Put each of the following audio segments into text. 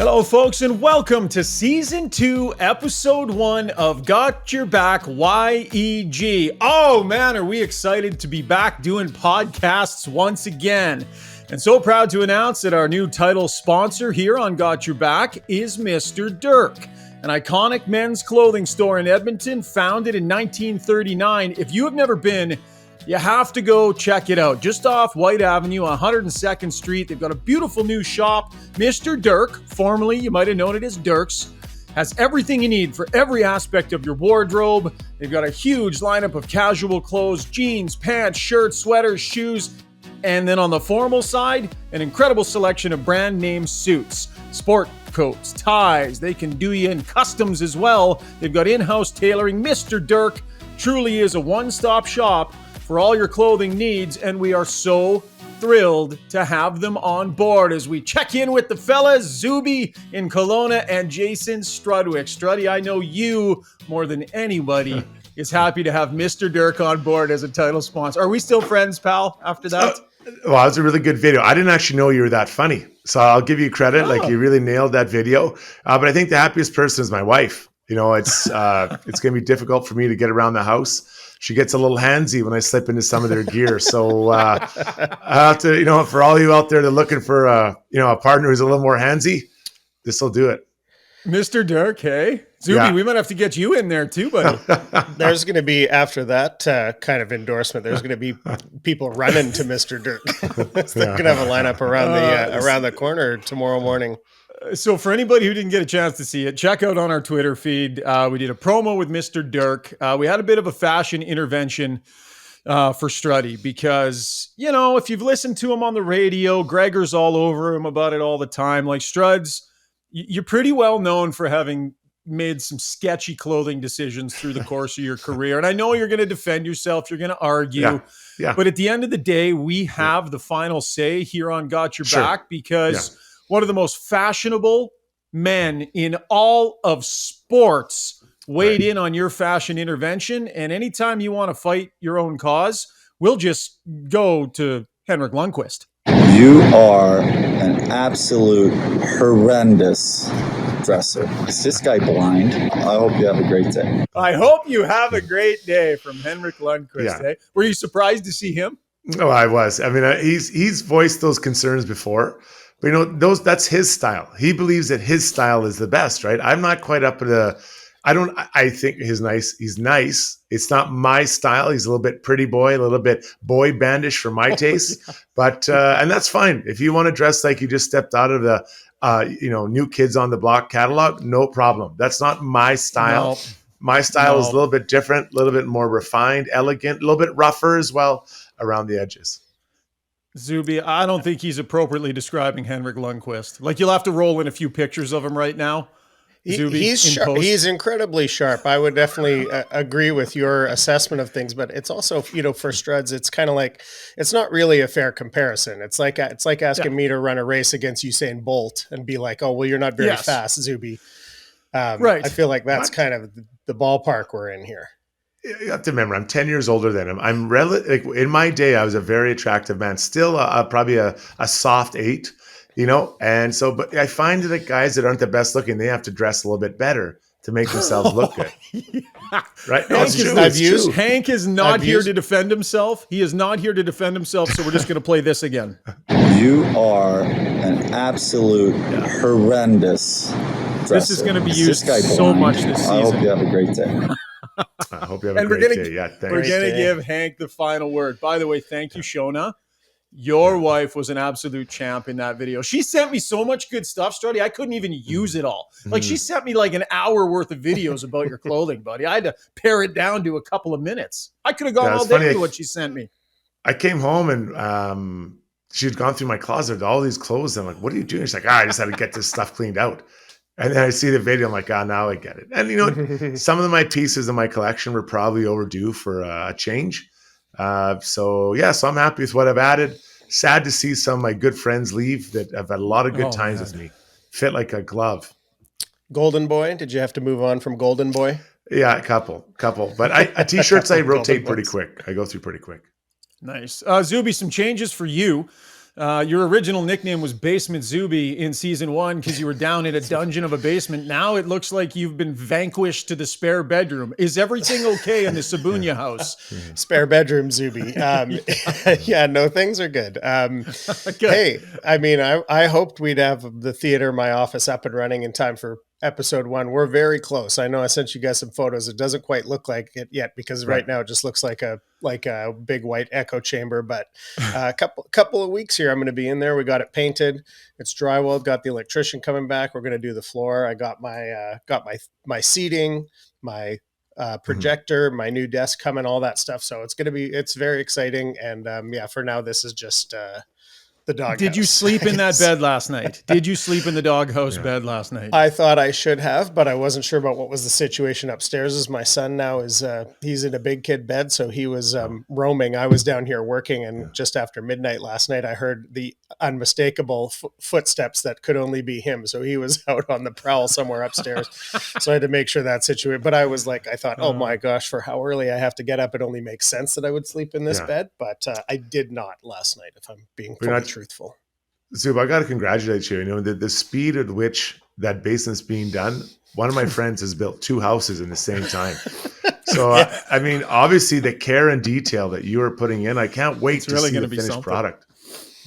Hello, folks, and welcome to Season 2, Episode 1 of Got Your Back YEG. Oh, man, are we excited to be back doing podcasts once again. And so proud to announce that our new title sponsor here on Got Your Back is Mr. Dirk, an iconic men's clothing store in Edmonton, founded in 1939. If you have never been, you have to go check it out. Just off White Avenue, 102nd Street. They've got a beautiful new shop. Mr. Dirk, formerly you might have known it as Dirk's, has everything you need for every aspect of your wardrobe. They've got a huge lineup of casual clothes, jeans, pants, shirts, sweaters, shoes, and then on the formal side, an incredible selection of brand name suits, sport coats, ties. They can do you in customs as well. They've got in-house tailoring. Mr. Dirk truly is a one-stop shop for all your clothing needs, and we are so thrilled to have them on board as we check in with the fellas, Zuby in Kelowna and Jason Strudwick. Struddy, I know you more than anybody is happy to have Mr. Dirk on board as a title sponsor. Are we still friends, pal, after that? Well, that was a really good video. I didn't actually know you were that funny, so I'll give you credit. Oh. Like, you really nailed that video. But I think the happiest person is my wife. You know, it's going to be difficult for me to get around the house. She gets a little handsy when I slip into some of their gear. So I have to, for all you out there that are looking for a partner who's a little more handsy, this will do it. Mr. Dirk, hey? Zuby, we might have to get you in there too, buddy. There's going to be, after that kind of endorsement, there's going to be people running to Mr. Dirk. They're going to have a lineup around the corner tomorrow morning. So for anybody who didn't get a chance to see it, check out on our Twitter feed. We did a promo with Mr. Dirk. We had a bit of a fashion intervention for Struddy because, if you've listened to him on the radio, Gregor's all over him about it all the time. Like, Struds, you're pretty well known for having made some sketchy clothing decisions through the course of your career. And I know you're going to defend yourself. You're going to argue. Yeah. But at the end of the day, we have the final say here on Got Your Back because one of the most fashionable men in all of sports weighed in on your fashion intervention. And anytime you want to fight your own cause, we'll just go to Henrik Lundqvist. You are an absolute horrendous dresser. Is this guy blind? I hope you have a great day. I hope you have a great day from Henrik Lundqvist. Yeah. Eh? Were you surprised to see him? Oh, I was. I mean, he's voiced those concerns before. But that's his style. He believes that his style is the best, right? I'm not quite up to I think he's nice. It's not my style. He's a little bit pretty boy, a little bit boy bandish for my taste. But and that's fine. If you want to dress like you just stepped out of the New Kids on the Block catalog, no problem. That's not my style. No. My style is a little bit different, a little bit more refined, elegant, a little bit rougher as well around the edges. Zuby, I don't think he's appropriately describing Henrik Lundqvist. Like, you'll have to roll in a few pictures of him right now. Zuby, he's sharp. He's incredibly sharp. I would definitely agree with your assessment of things, but it's also, for Struds, it's kind of like, it's not really a fair comparison. It's like asking me to run a race against Usain Bolt and be like, oh, well, you're not very fast, Zuby. Right. I feel like that's kind of the ballpark we're in here. You have to remember, I'm 10 years older than him. In my day, I was a very attractive man, still probably a soft 8, and so, but I find that guys that aren't the best looking, they have to dress a little bit better to make themselves look good. Right? Hank is not here to defend himself. He is not here to defend himself. So we're just going to play this again. You are an absolute horrendous dresser. This is going to be used so much this season. I hope you have a great day. I hope you have a great day. Yeah, thanks. We're going to give Hank the final word. By the way, thank you, Shona. Your wife was an absolute champ in that video. She sent me so much good stuff, Struddy. I couldn't even use it all. Like, she sent me like an hour worth of videos about your clothing, buddy. I had to pare it down to a couple of minutes. I could have gone all day with what she sent me. I came home and she had gone through my closet with all these clothes. I'm like, what are you doing? She's like, I just had to get this stuff cleaned out. And then I see the video. I'm like, now I get it. And, some of my pieces in my collection were probably overdue for a change. So I'm happy with what I've added. Sad to see some of my good friends leave that have had a lot of good times with me. Fit like a glove. Golden Boy? Did you have to move on from Golden Boy? Yeah, a couple. But T-shirts I rotate pretty quick. I go through pretty quick. Nice. Zuby, some changes for you. Your original nickname was Basement Zuby in season 1 because you were down in a dungeon of a basement. Now it looks like you've been vanquished to the spare bedroom. Is everything okay in the Sabunia house? Spare bedroom Zuby. Yeah, no, things are good. Good. Hey, I mean, I hoped we'd have the theater, my office up and running in time for episode 1. We're very close. I know I sent you guys some photos. It doesn't quite look like it yet because right now it just looks like a big white echo chamber. But a couple of weeks here, I'm going to be in there. We got it painted. It's drywalled. Got the electrician coming back. We're going to do the floor. I got my seating, my projector, my new desk coming, all that stuff. So it's very exciting. And for now, this is just the dog. Did you sleep in that bed last night? Did you sleep in the doghouse bed last night? I thought I should have, but I wasn't sure about what was the situation upstairs. As my son now is, he's in a big kid bed. So he was roaming. I was down here working, and just after midnight last night, I heard the unmistakable footsteps that could only be him. So he was out on the prowl somewhere upstairs. So I had to make sure that situation, but I was like, I thought, oh my gosh, for how early I have to get up, it only makes sense that I would sleep in this bed. But I did not last night, if I'm being truthful. Zub, I got to congratulate you. You know, the speed at which that basement's being done. One of my friends has built 2 houses in the same time. So, I mean, obviously the care and detail that you are putting in, I can't wait to see the finished product.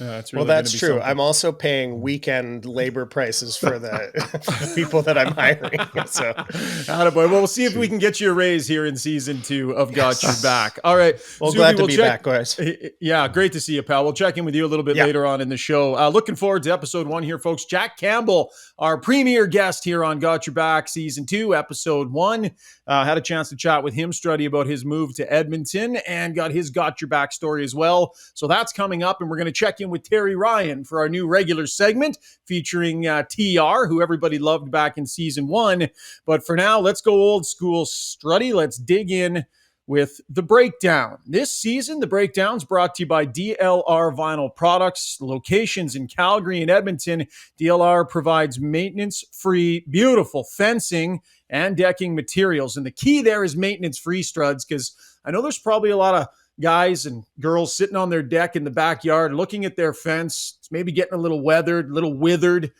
Yeah, well, that's true. Something. I'm also paying weekend labor prices for the people that I'm hiring. So, attaboy. Well, we'll see if we can get you a raise here in season 2 of Got Your Back. All right. Well, glad to be back, guys. Yeah, great to see you, pal. We'll check in with you a little bit later on in the show. Looking forward to episode 1 here, folks. Jack Campbell, our premier guest here on Got Your Back, season 2, episode 1. Had a chance to chat with him, Struddy, about his move to Edmonton, and got his Got Your Back story as well. So that's coming up, and we're going to check in with Terry Ryan for our new regular segment featuring TR, who everybody loved back in season 1. But for now, let's go old school, Struddy. Let's dig in with the breakdown. This season, the breakdown's brought to you by DLR Vinyl Products, locations in Calgary and Edmonton. DLR provides maintenance-free, beautiful fencing and decking materials. And the key there is maintenance-free, Struds, because I know there's probably a lot of guys and girls sitting on their deck in the backyard looking at their fence. It's maybe getting a little weathered, a little withered,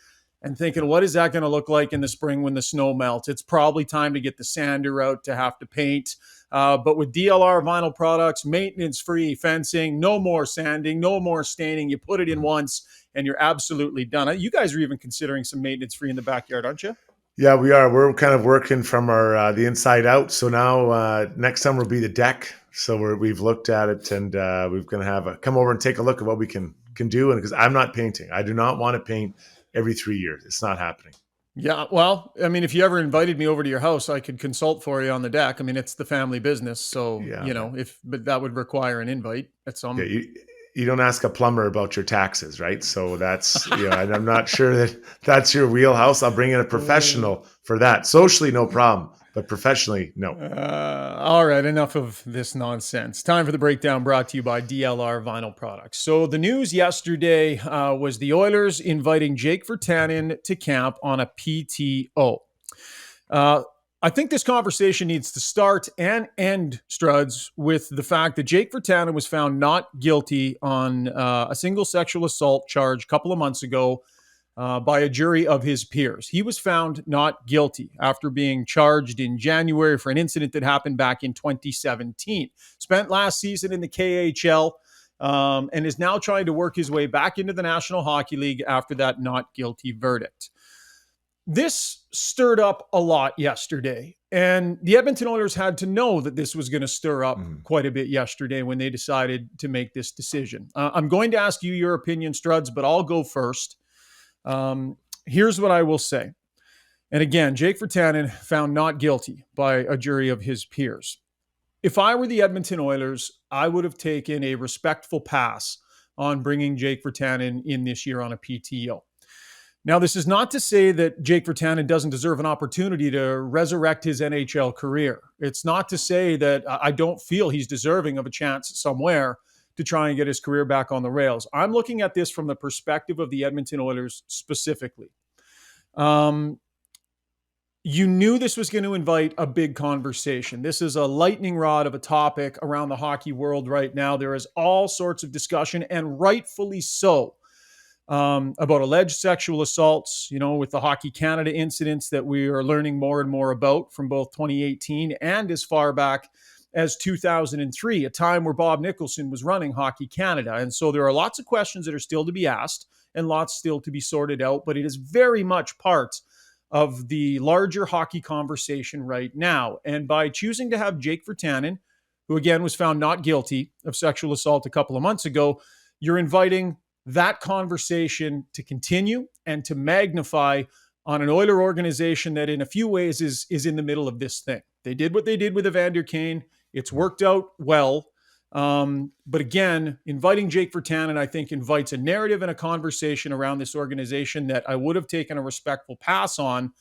and thinking, what is that going to look like in the spring when the snow melts? It's probably time to get the sander out to have to paint. But with DLR Vinyl Products, maintenance-free fencing, no more sanding, no more staining. You put it in once, and you're absolutely done. You guys are even considering some maintenance-free in the backyard, aren't you? Yeah, we are. We're kind of working from our the inside out. So now next summer will be the deck. So we've looked at it, and we're going to have come over and take a look at what we can do. And because I'm not painting, I do not want to paint every 3 years. It's not happening. Yeah, well, I mean, if you ever invited me over to your house, I could consult for you on the deck. I mean, it's the family business, so but that would require an invite at some. Yeah, you don't ask a plumber about your taxes, right? So that's and I'm not sure that that's your wheelhouse. I'll bring in a professional for that. Socially, no problem, but professionally, no. All right, enough of this nonsense. Time for the breakdown, brought to you by DLR Vinyl Products. So the news yesterday was the Oilers inviting Jake Virtanen to camp on a PTO. I think this conversation needs to start and end, Struds, with the fact that Jake Virtanen was found not guilty on a single sexual assault charge a couple of months ago by a jury of his peers. He was found not guilty after being charged in January for an incident that happened back in 2017. Spent last season in the KHL and is now trying to work his way back into the National Hockey League after that not guilty verdict. This stirred up a lot yesterday, and the Edmonton Oilers had to know that this was going to stir up quite a bit yesterday when they decided to make this decision. I'm going to ask you your opinion, Struds, but I'll go first. Here's what I will say. And again, Jake Virtanen found not guilty by a jury of his peers. If I were the Edmonton Oilers, I would have taken a respectful pass on bringing Jake Virtanen in this year on a PTO. Now, this is not to say that Jake Virtanen doesn't deserve an opportunity to resurrect his NHL career. It's not to say that I don't feel he's deserving of a chance somewhere to try and get his career back on the rails. I'm looking at this from the perspective of the Edmonton Oilers specifically. You knew this was going to invite a big conversation. This is a lightning rod of a topic around the hockey world right now. There is all sorts of discussion, and rightfully so, about alleged sexual assaults, with the Hockey Canada incidents that we are learning more and more about from both 2018 and as far back as 2003, a time where Bob Nicholson was running Hockey Canada. And so there are lots of questions that are still to be asked and lots still to be sorted out, but it is very much part of the larger hockey conversation right now. And by choosing to have Jake Virtanen, who again was found not guilty of sexual assault a couple of months ago, you're inviting that conversation to continue and to magnify on an Oiler organization that in a few ways is in the middle of this thing. They did what they did with Evander Kane. It's worked out well. But again, inviting Jake Virtanen, I think, invites a narrative and a conversation around this organization that I would have taken a respectful pass on,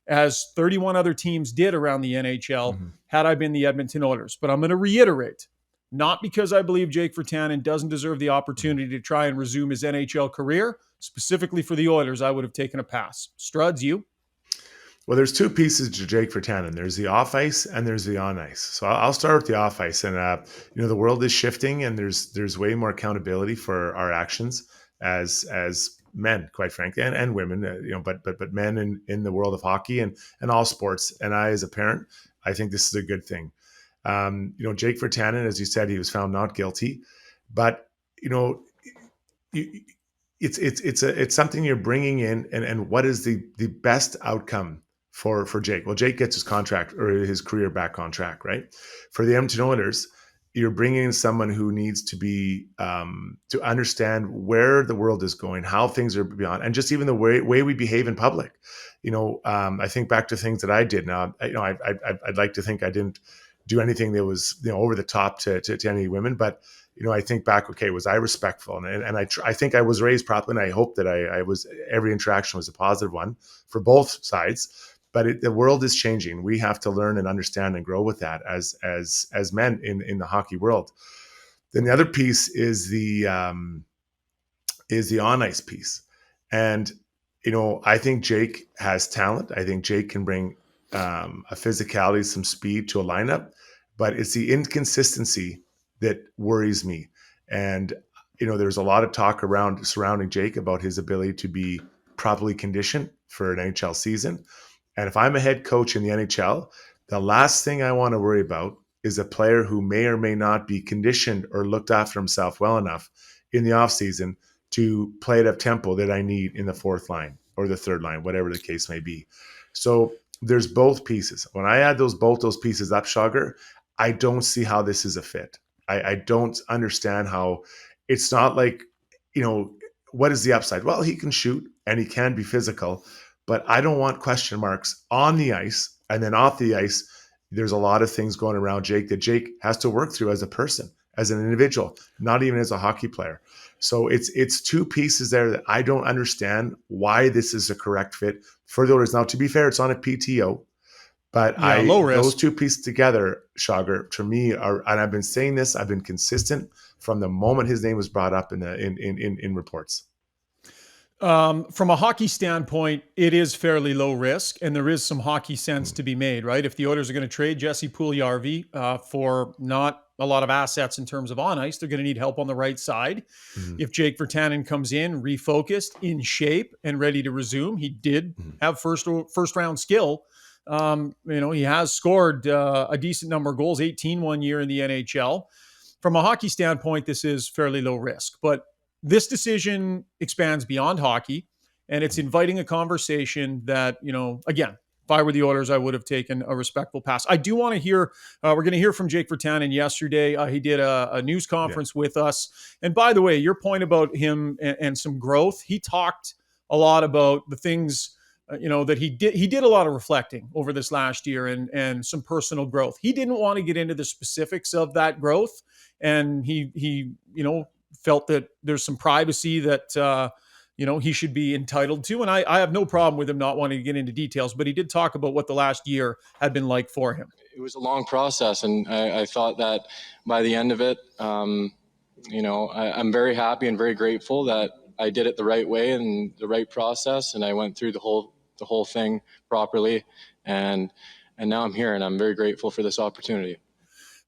as 31 other teams did around the NHL, had I been the Edmonton Oilers. But I'm going to reiterate, not because I believe Jake Virtanen doesn't deserve the opportunity to try and resume his NHL career. Specifically for the Oilers, I would have taken a pass. Struds, you? Well, there's two pieces to Jake Virtanen. There's the off ice and there's the on ice. So I'll start with the off ice. And the world is shifting, and there's way more accountability for our actions as men, quite frankly, and women. But men in the world of hockey and all sports. And I, as a parent, I think this is a good thing. Jake Virtanen, as you said, he was found not guilty, but it's something you're bringing in, and what is the best outcome for Jake? Well, Jake gets his contract or his career back on track, right? For the Edmonton Oilers, you're bringing in someone who needs to be to understand where the world is going, how things are beyond, and just even the way we behave in public. I think back to things that I did. Now, I'd like to think I didn't do anything that was over the top to any women, but I think back, okay, was I respectful? And I think I was raised properly, and I hope that I was, every interaction was a positive one for both sides. But the world is changing. We have to learn and understand and grow with that as men in the hockey world. Then the other piece is the on ice piece, and I think Jake has talent. I think Jake can bring a physicality, some speed to a lineup, but it's the inconsistency that worries me. And there's a lot of talk surrounding Jake about his ability to be properly conditioned for an NHL season. And if I'm a head coach in the NHL, the last thing I want to worry about is a player who may or may not be conditioned or looked after himself well enough in the offseason to play at a tempo that I need in the fourth line or the third line, whatever the case may be. So there's both pieces. When I add both those pieces up, Shagar, I don't see how this is a fit. I don't understand how it's not like, what is the upside? Well, he can shoot and he can be physical, but I don't want question marks on the ice. And then off the ice, there's a lot of things going around Jake that Jake has to work through as a person, as an individual, not even as a hockey player. So it's two pieces there that I don't understand why this is a correct fit for the Oilers. Now, to be fair, it's on a PTO. But low risk. Those two pieces together, Shagar, to me are, and I've been saying this, I've been consistent from the moment his name was brought up in reports. From a hockey standpoint, it is fairly low risk, and there is some hockey sense to be made, right? If the Oilers are going to trade Jesse Puljujarvi for not a lot of assets in terms of on ice, they're going to need help on the right side. If Jake Virtanen comes in refocused, in shape, and ready to resume, he did have first round skill. He has scored a decent number of goals, 18 one year in the NHL. From a hockey standpoint, this is fairly low risk, but this decision expands beyond hockey, and it's inviting a conversation that, again, if I were the Oilers, I would have taken a respectful pass. I do want to hear, we're going to hear from Jake Virtanen yesterday. He did a news conference with us. And by the way, your point about him and some growth, he talked a lot about the things that he did a lot of reflecting over this last year and some personal growth. He didn't want to get into the specifics of that growth. And he felt that there's some privacy that, he should be entitled to. And I have no problem with him not wanting to get into details, but he did talk about what the last year had been like for him. It was a long process. And I thought that by the end of it, I'm very happy and very grateful that I did it the right way and the right process. And I went through the whole thing properly. And now I'm here, and I'm very grateful for this opportunity.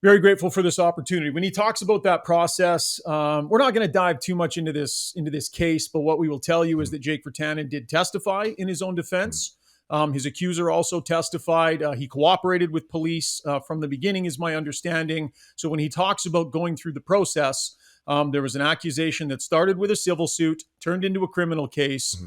Very grateful for this opportunity. When he talks about that process, we're not going to dive too much into this case, but what we will tell you is that Jake Virtanen did testify in his own defense. His accuser also testified. He cooperated with police from the beginning, is my understanding. So when he talks about going through the process, there was an accusation that started with a civil suit, turned into a criminal case.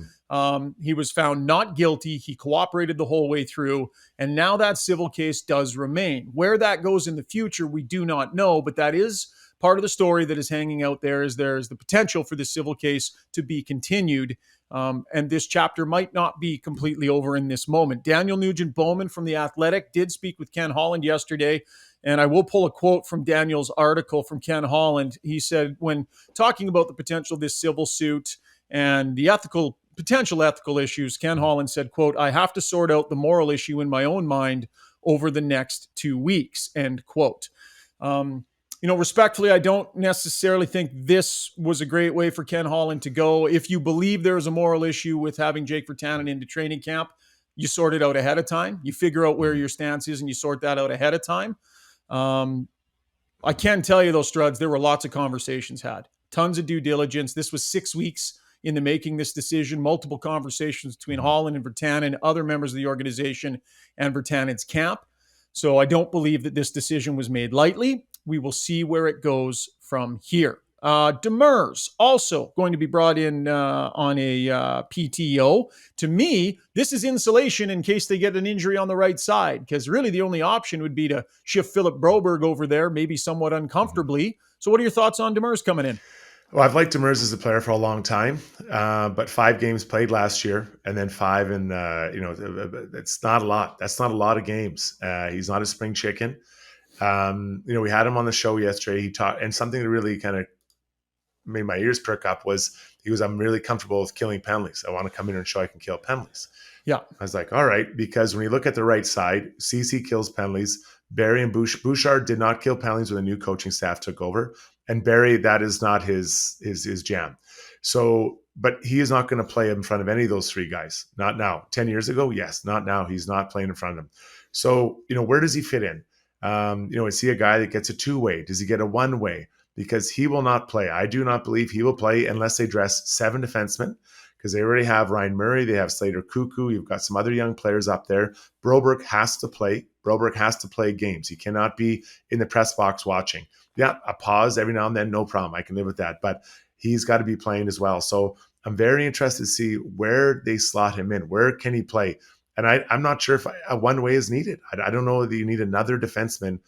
He was found not guilty. He cooperated the whole way through. And now that civil case does remain. Where that goes in the future, we do not know. But that is part of the story that is hanging out there, is there is the potential for the civil case to be continued. And this chapter might not be completely over in this moment. Daniel Nugent-Bowman from The Athletic did speak with Ken Holland yesterday. And I will pull a quote from Daniel's article from Ken Holland. He said, when talking about the potential of this civil suit and the potential ethical issues, Ken Holland said, quote, "I have to sort out the moral issue in my own mind over the next 2 weeks," end quote. Respectfully, I don't necessarily think this was a great way for Ken Holland to go. If you believe there is a moral issue with having Jake Virtanen into training camp, you sort it out ahead of time. You figure out where your stance is and you sort that out ahead of time. I can tell you, though, Struds, there were lots of conversations had, tons of due diligence. This was 6 weeks in the making this decision, multiple conversations between Holland and Virtanen, other members of the organization, and Virtanen's camp. So I don't believe that this decision was made lightly. We will see where it goes from here. Demers also going to be brought in on a PTO. To me, this is insulation in case they get an injury on the right side, because really the only option would be to shift Philip Broberg over there, maybe somewhat uncomfortably. So what are your thoughts on Demers coming in? Well, I've liked Demers as a player for a long time, but 5 games played last year, and then 5 in, it's not a lot. That's not a lot of games. He's not a spring chicken. We had him on the show yesterday. He taught, and something that really kind of made my ears perk up was he was, "I'm really comfortable with killing penalties. I want to come in and show I can kill penalties." Yeah. I was like, all right, because when you look at the right side, CC kills penalties. Barry and Bouchard did not kill penalties when the new coaching staff took over. And Barry, that is not his jam. So, but he is not going to play in front of any of those 3 guys. Not now. 10 years ago, yes. Not now. He's not playing in front of them. So, where does he fit in? Is he a guy that gets a 2-way? Does he get a 1-way? Because he will not play. I do not believe he will play unless they dress 7 defensemen, because they already have Ryan Murray. They have Slater Cuckoo. You've got some other young players up there. Broberg has to play. Broberg has to play games. He cannot be in the press box watching. Yeah, a pause every now and then, no problem. I can live with that. But he's got to be playing as well. So I'm very interested to see where they slot him in. Where can he play? And I'm not sure if a 1-way is needed. I don't know that you need another defenseman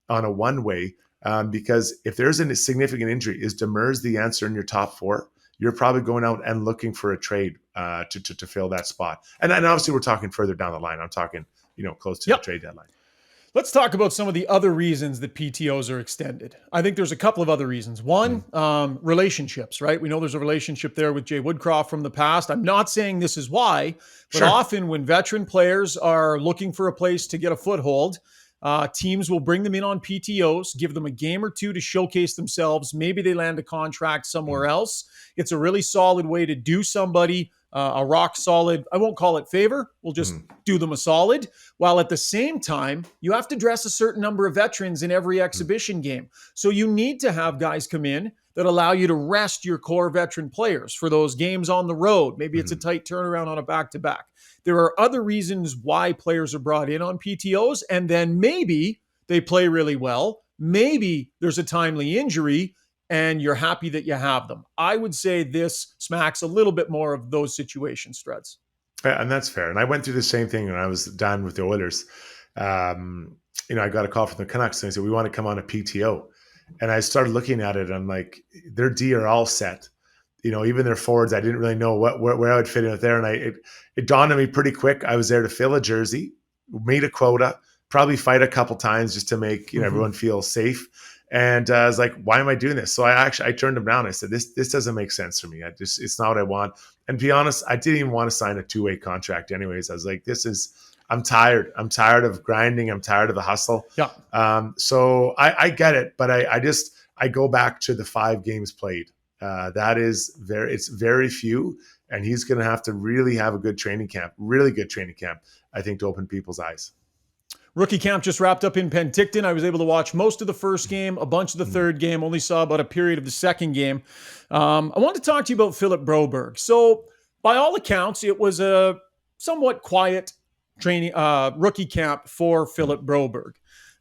on a 1-way, because if there's a significant injury, is Demers the answer in your top 4? You're probably going out and looking for a trade to fill that spot. And obviously we're talking further down the line. I'm talking, close to the trade deadline. Let's talk about some of the other reasons that PTOs are extended. I think there's a couple of other reasons. One, relationships, right? We know there's a relationship there with Jay Woodcroft from the past. I'm not saying this is why, but often when veteran players are looking for a place to get a foothold, teams will bring them in on PTOs, give them a game or 2 to showcase themselves. Maybe they land a contract somewhere else. It's a really solid way to do somebody a rock solid, I won't call it favor, we'll just do them a solid, while at the same time, you have to dress a certain number of veterans in every exhibition game. So you need to have guys come in that allow you to rest your core veteran players for those games on the road. Maybe it's a tight turnaround on a back-to-back. There are other reasons why players are brought in on PTOs, and then maybe they play really well. Maybe there's a timely injury, and you're happy that you have them. I would say this smacks a little bit more of those situations, Struds. And that's fair. And I went through the same thing when I was done with the Oilers. I got a call from the Canucks and they said, "We want to come on a PTO." And I started looking at it. And I'm like, their D are all set. Even their forwards, I didn't really know where I would fit in with there. And it dawned on me pretty quick. I was there to fill a jersey, meet a quota, probably fight a couple times just to make everyone feel safe. And I was like, why am I doing this? So I turned him down. I said, this doesn't make sense for me. It's not what I want. And to be honest, I didn't even want to sign a 2-way contract anyways. I was like, I'm tired. I'm tired of grinding. I'm tired of the hustle. Yeah. So I get it, but I go back to the 5 games played. It's very few. And he's going to have to really have a good training camp, really good training camp, I think, to open people's eyes. Rookie camp just wrapped up in Penticton. I was able to watch most of the first game, a bunch of the third game, only saw about a period of the second game. I want to talk to you about Philip Broberg. So by all accounts, it was a somewhat quiet training rookie camp for Philip Broberg.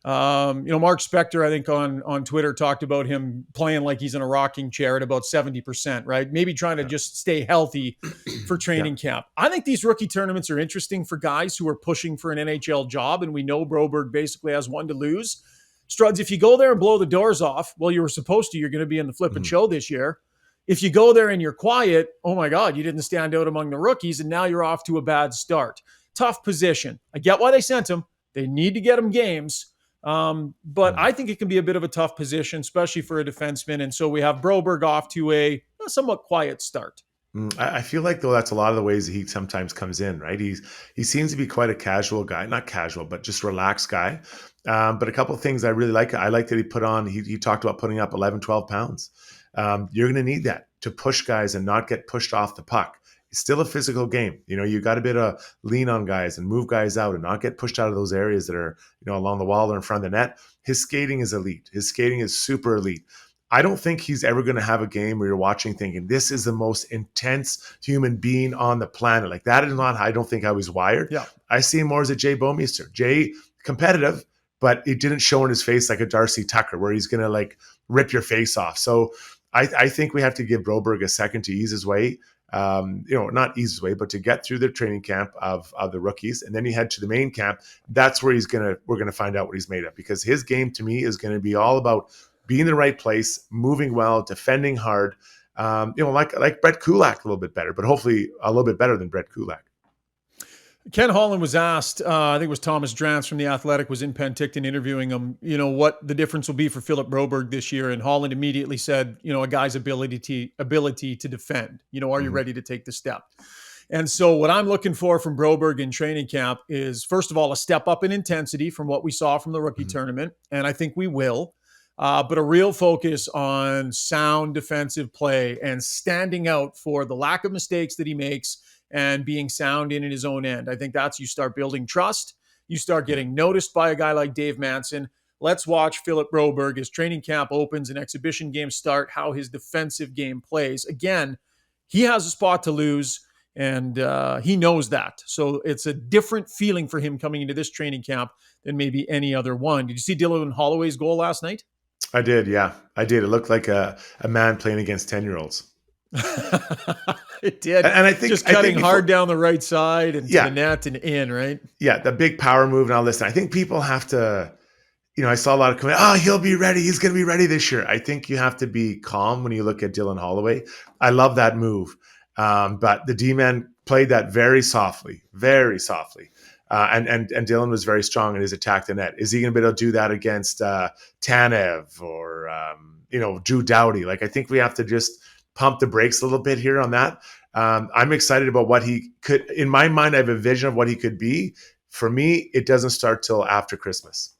Mark Spector, I think on Twitter talked about him playing like he's in a rocking chair at about 70%, right? Maybe trying to just stay healthy for training camp. I think these rookie tournaments are interesting for guys who are pushing for an NHL job. And we know Broberg basically has one to lose. Struds, if you go there and blow the doors off, well, you were supposed to, you're going to be in the flippin' show this year. If you go there and you're quiet, oh my God, you didn't stand out among the rookies and now you're off to a bad start. Tough position. I get why they sent him. They need to get him games. But I think it can be a bit of a tough position, especially for a defenseman. And so we have Broberg off to a somewhat quiet start. I feel like, though, that's a lot of the ways that he sometimes comes in, right? He seems to be quite a casual guy, not casual, but just relaxed guy. But a couple of things I really like. I like that he put on, he talked about putting up 11, 12 pounds. You're going to need that to push guys and not get pushed off the puck. It's still a physical game. You got a bit of lean on guys and move guys out and not get pushed out of those areas that are, along the wall or in front of the net. His skating is elite. His skating is super elite. I don't think he's ever going to have a game where you're watching thinking this is the most intense human being on the planet. Like that is not, I don't think how he's wired. Yeah. I see him more as a Jay Bouwmeester. Jay, competitive, but it didn't show in his face like a Darcy Tucker where he's going to like rip your face off. So I think we have to give Broberg a second to ease his way. Not ease his way, but to get through the training camp of the rookies, and then you head to the main camp. That's where we're gonna find out what he's made of, because his game to me is going to be all about being in the right place, moving well, defending hard. Like Brett Kulak a little bit better, but hopefully a little bit better than Brett Kulak. Ken Holland was asked, I think it was Thomas Drance from The Athletic was in Penticton interviewing him, what the difference will be for Philip Broberg this year. And Holland immediately said, a guy's ability to defend, are you ready to take the step? And so what I'm looking for from Broberg in training camp is, first of all, a step up in intensity from what we saw from the rookie tournament. And I think we will, but a real focus on sound defensive play and standing out for the lack of mistakes that he makes and being sound in his own end. I think that's, you start building trust. You start getting noticed by a guy like Dave Manson. Let's watch Philip Broberg as training camp opens and exhibition games start, how his defensive game plays. Again, he has a spot to lose, and he knows that. So it's a different feeling for him coming into this training camp than maybe any other one. Did you see Dylan Holloway's goal last night? I did, yeah. I did. It looked like a man playing against 10-year-olds. It did. And I think just cutting hard down the right side and to the net and in, right? Yeah, the big power move and all this. I think people have to, I saw a lot of comments, he'll be ready. He's going to be ready this year. I think you have to be calm when you look at Dylan Holloway. I love that move. But the D-man played that very softly, very softly. And Dylan was very strong in his attack the net. Is he going to be able to do that against Tanev or, Drew Doughty? Like, I think we have to just pump the brakes a little bit here on that. I'm excited about what he could. In my mind, I have a vision of what he could be. For me, it doesn't start till after Christmas.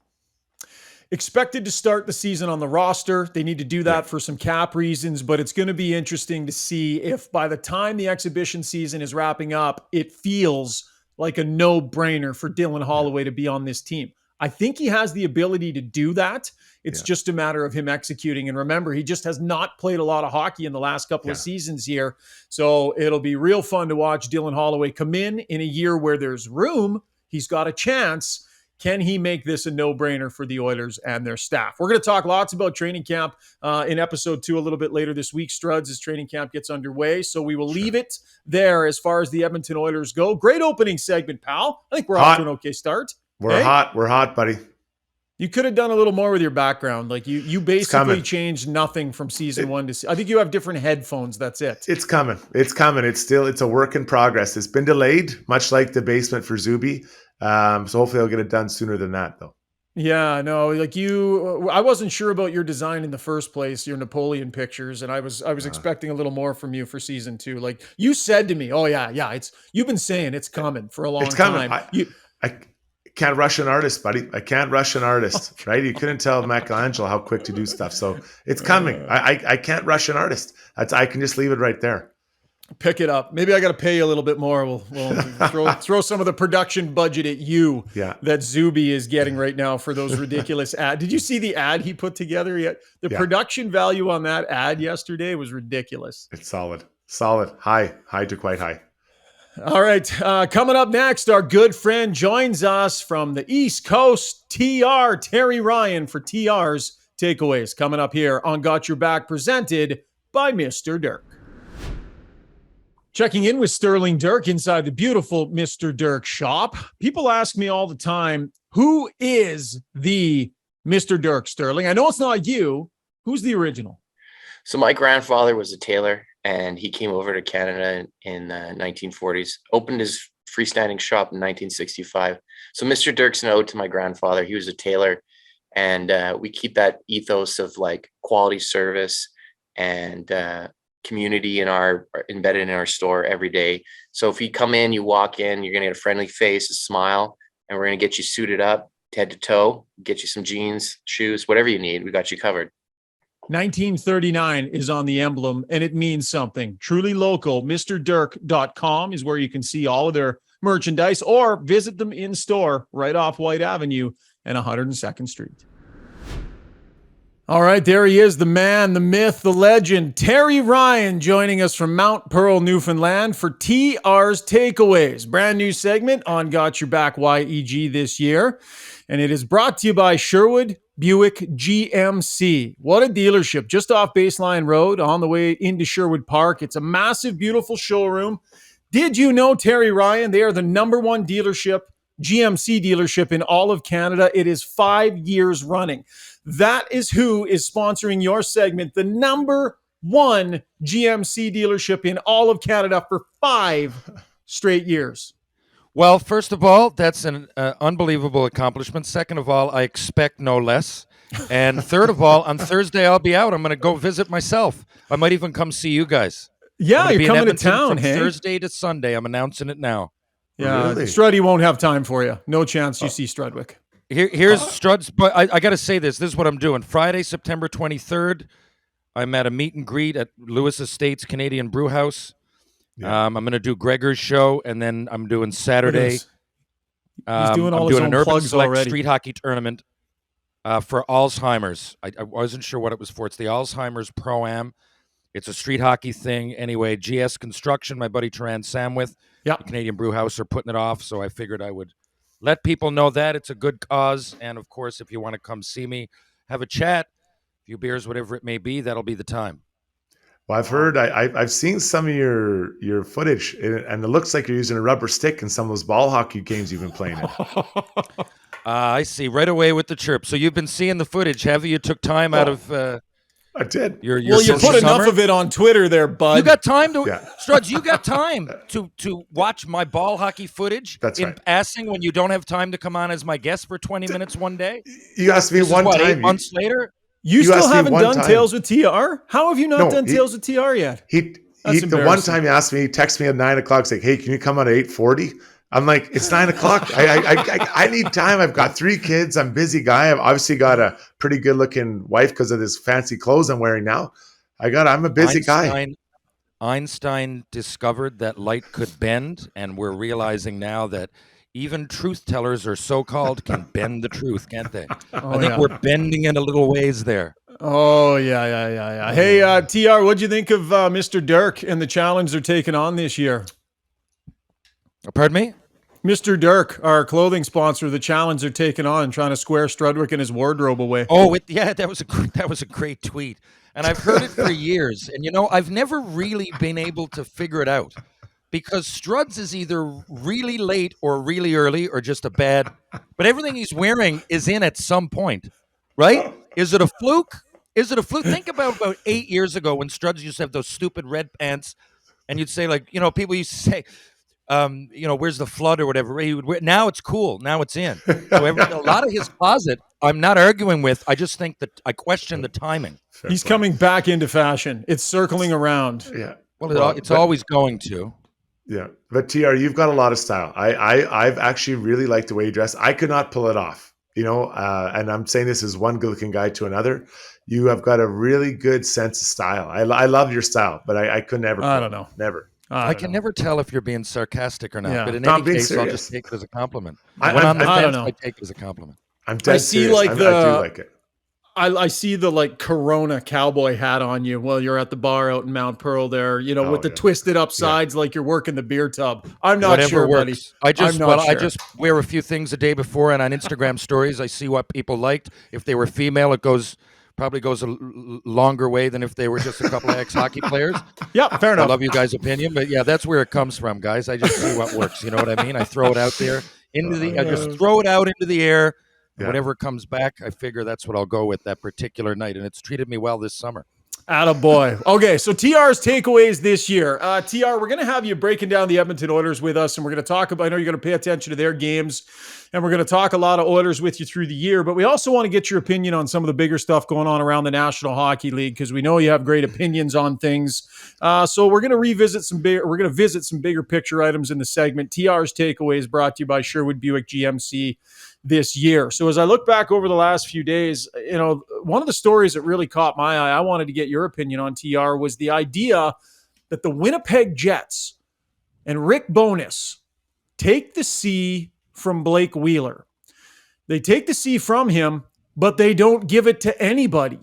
Expected to start the season on the roster. They need to do that for some cap reasons, but it's going to be interesting to see if by the time the exhibition season is wrapping up, it feels like a no-brainer for Dylan Holloway to be on this team. I think he has the ability to do that. It's just a matter of him executing. And remember, he just has not played a lot of hockey in the last couple of seasons here. So it'll be real fun to watch Dylan Holloway come in a year where there's room. He's got a chance. Can he make this a no-brainer for the Oilers and their staff? We're going to talk lots about training camp in episode 2 a little bit later this week, Struds, as training camp gets underway. So we will leave it there as far as the Edmonton Oilers go. Great opening segment, pal. I think we're off to an okay start. We're hot. We're hot, buddy. You could have done a little more with your background. Like you basically changed nothing from season 1 to I think you have different headphones. That's it. It's coming. It's coming. It's a work in progress. It's been delayed, much like the basement for Zuby. So hopefully I'll get it done sooner than that, though. Yeah, no, like I wasn't sure about your design in the first place, your Napoleon pictures, and I was expecting a little more from you for season 2. Like you said to me, "Oh yeah, you've been saying it's coming for a long time." I can't rush an artist, buddy. I can't rush an artist, right? You couldn't tell Michelangelo how quick to do stuff, so it's coming. I can't rush an artist. I can just leave it right there. Pick it up. Maybe I got to pay you a little bit more. We'll throw some of the production budget at you that Zuby is getting right now for those ridiculous ads. Did you see the ad he put together yet? The production value on that ad yesterday was ridiculous. It's solid. High to quite high. All right. Coming up next, our good friend joins us from the East Coast, Terry Ryan for TR's Takeaways. Coming up here on Got Your Back, presented by Mr. Dirk. Checking in with Sterling Dirk inside the beautiful Mr. Dirk shop. People ask me all the time, who is the Mr. Dirk, Sterling? I know it's not you. Who's the original? So my grandfather was a tailor, and he came over to Canada in the 1940s, opened his freestanding shop in 1965. So Mr. Dirk's an ode to my grandfather. He was a tailor, and we keep that ethos of like quality service and community embedded in our store every day. So if you come in, you walk in, you're going to get a friendly face, a smile, and we're going to get you suited up head to toe, get you some jeans, shoes, whatever you need. We got you covered. 1939 is on the emblem, and it means something. Truly local. MrDirk.com is where you can see all of their merchandise, or visit them in store right off White Avenue and 102nd Street. All right, there he is, the man, the myth, the legend, Terry Ryan, joining us from Mount Pearl, Newfoundland for TR's Takeaways. Brand new segment on Got Your Back YEG this year, and it is brought to you by Sherwood Buick GMC. What a dealership, just off Baseline Road on the way into Sherwood Park. It's a massive, beautiful showroom. Did you know, Terry Ryan, they are the number one dealership, GMC dealership in all of Canada. It is 5 years running. That is who is sponsoring your segment, the number one GMC dealership in all of Canada for 5 straight years. Well, first of all, that's an unbelievable accomplishment. Second of all, I expect no less. And third of all, on Thursday, I'll be out. I'm going to go visit myself. I might even come see you guys. Yeah, you're coming to town, from hey? Thursday to Sunday. I'm announcing it now. Yeah, Really? Struddy won't have time for you. No chance you see Strudwick. Here's Struds, but I got to say this. This is what I'm doing. Friday, September 23rd, I'm at a meet and greet at Lewis Estates Canadian Brew House. Yeah. I'm going to do Gregor's show, and then I'm doing Saturday. He's doing all I'm his doing own an Urban plugs Select already. street hockey tournament for Alzheimer's. I wasn't sure what it was for. It's the Alzheimer's Pro-Am. It's a street hockey thing. Anyway, GS Construction, my buddy Taran Samwith, the Canadian Brew House, are putting it off, so I figured I would let people know that it's a good cause. And, of course, if you want to come see me, have a chat, a few beers, whatever it may be, that'll be the time. Well, I've heard, I've seen some of your footage, and it looks like you're using a rubber stick in some of those ball hockey games you've been playing in. I see. Right away with the chirp. So you've been seeing the footage, have you? You took time out of I did. your Well, you put enough of it on Twitter there, bud. You got time to Yeah. Struds, you got time to watch my ball hockey footage in passing when you don't have time to come on as my guest for 20 minutes one day? You asked me This one is what, time. 8 months later? You You still asked me haven't one done time. Tales with TR? How have you not No, done Tales with TR yet? The one embarrassing. time he asked me, he texted me at 9 o'clock, saying, "Hey, can you come on at 8:40?" I'm like, "It's 9 o'clock. I need time. I've got 3 kids. I'm a busy guy. I've obviously got a pretty good looking wife because of this fancy clothes I'm wearing now. I'm a busy guy." Einstein discovered that light could bend, and we're realizing now that even truth tellers, or so-called, can bend the truth, can't they? I think we're bending it a little ways there. Oh, yeah. Hey, TR, what'd you think of Mr. Dirk and the challenge they're taking on this year? Pardon me? Mr. Dirk, our clothing sponsor, the challenge they're taking on, trying to square Strudwick and his wardrobe away. Oh, that was a great tweet. And I've heard it for years. And, I've never really been able to figure it out. Because Struds is either really late or really early or just a bad. But everything he's wearing is in at some point, right? Is it a fluke? Think about 8 years ago when Struds used to have those stupid red pants, and you'd say, people used to say, where's the flood or whatever. He would wear. Now it's cool. Now it's in. So a lot of his closet, I'm not arguing with. I just think that I question the timing. He's coming back into fashion. It's circling around. Yeah. Well, it's always going to. Yeah, but TR, you've got a lot of style. I've actually really liked the way you dress. I could not pull it off, and I'm saying this as one good-looking guy to another. You have got a really good sense of style. I love your style, but I could never. I don't know. Never. I can never tell if you're being sarcastic or not, Yeah. but in No, I'm any being case, I'll just serious. take it as a compliment. I- When I- I'm the I don't fence, know. I take it as a compliment. I'm dead I see serious. like I do the like it. I see the like Corona cowboy hat on you while you're at the bar out in Mount Pearl there, Oh, with the yeah. twisted up sides like you're working the beer tub. I'm not Whatever sure, buddy. works. I I'm not sure. just wear a few things a day before, and on Instagram stories, I see what people liked. If they were female, it probably goes a longer way than if they were just a couple of ex-hockey players. Yeah, fair I enough. love you guys' opinion, but yeah, that's where it comes from, guys. I just see what works. You know what I mean? I throw it out there I just throw it out into the air. And whatever comes back, I figure that's what I'll go with that particular night. And it's treated me well this summer. Attaboy. Okay, so TR's takeaways this year. TR, we're going to have you breaking down the Edmonton Oilers with us, and we're going to talk about, I know you're going to pay attention to their games, and we're going to talk a lot of Oilers with you through the year, but we also want to get your opinion on some of the bigger stuff going on around the National Hockey League, because we know you have great opinions on things. So we're going to visit some bigger picture items in the segment. TR's takeaways brought to you by Sherwood Buick GMC this year. So as I look back over the last few days, one of the stories that really caught my eye, I wanted to get your opinion on, TR, was the idea that the Winnipeg Jets and Rick Bowness take the C from Blake Wheeler. They take the C from him, but they don't give it to anybody.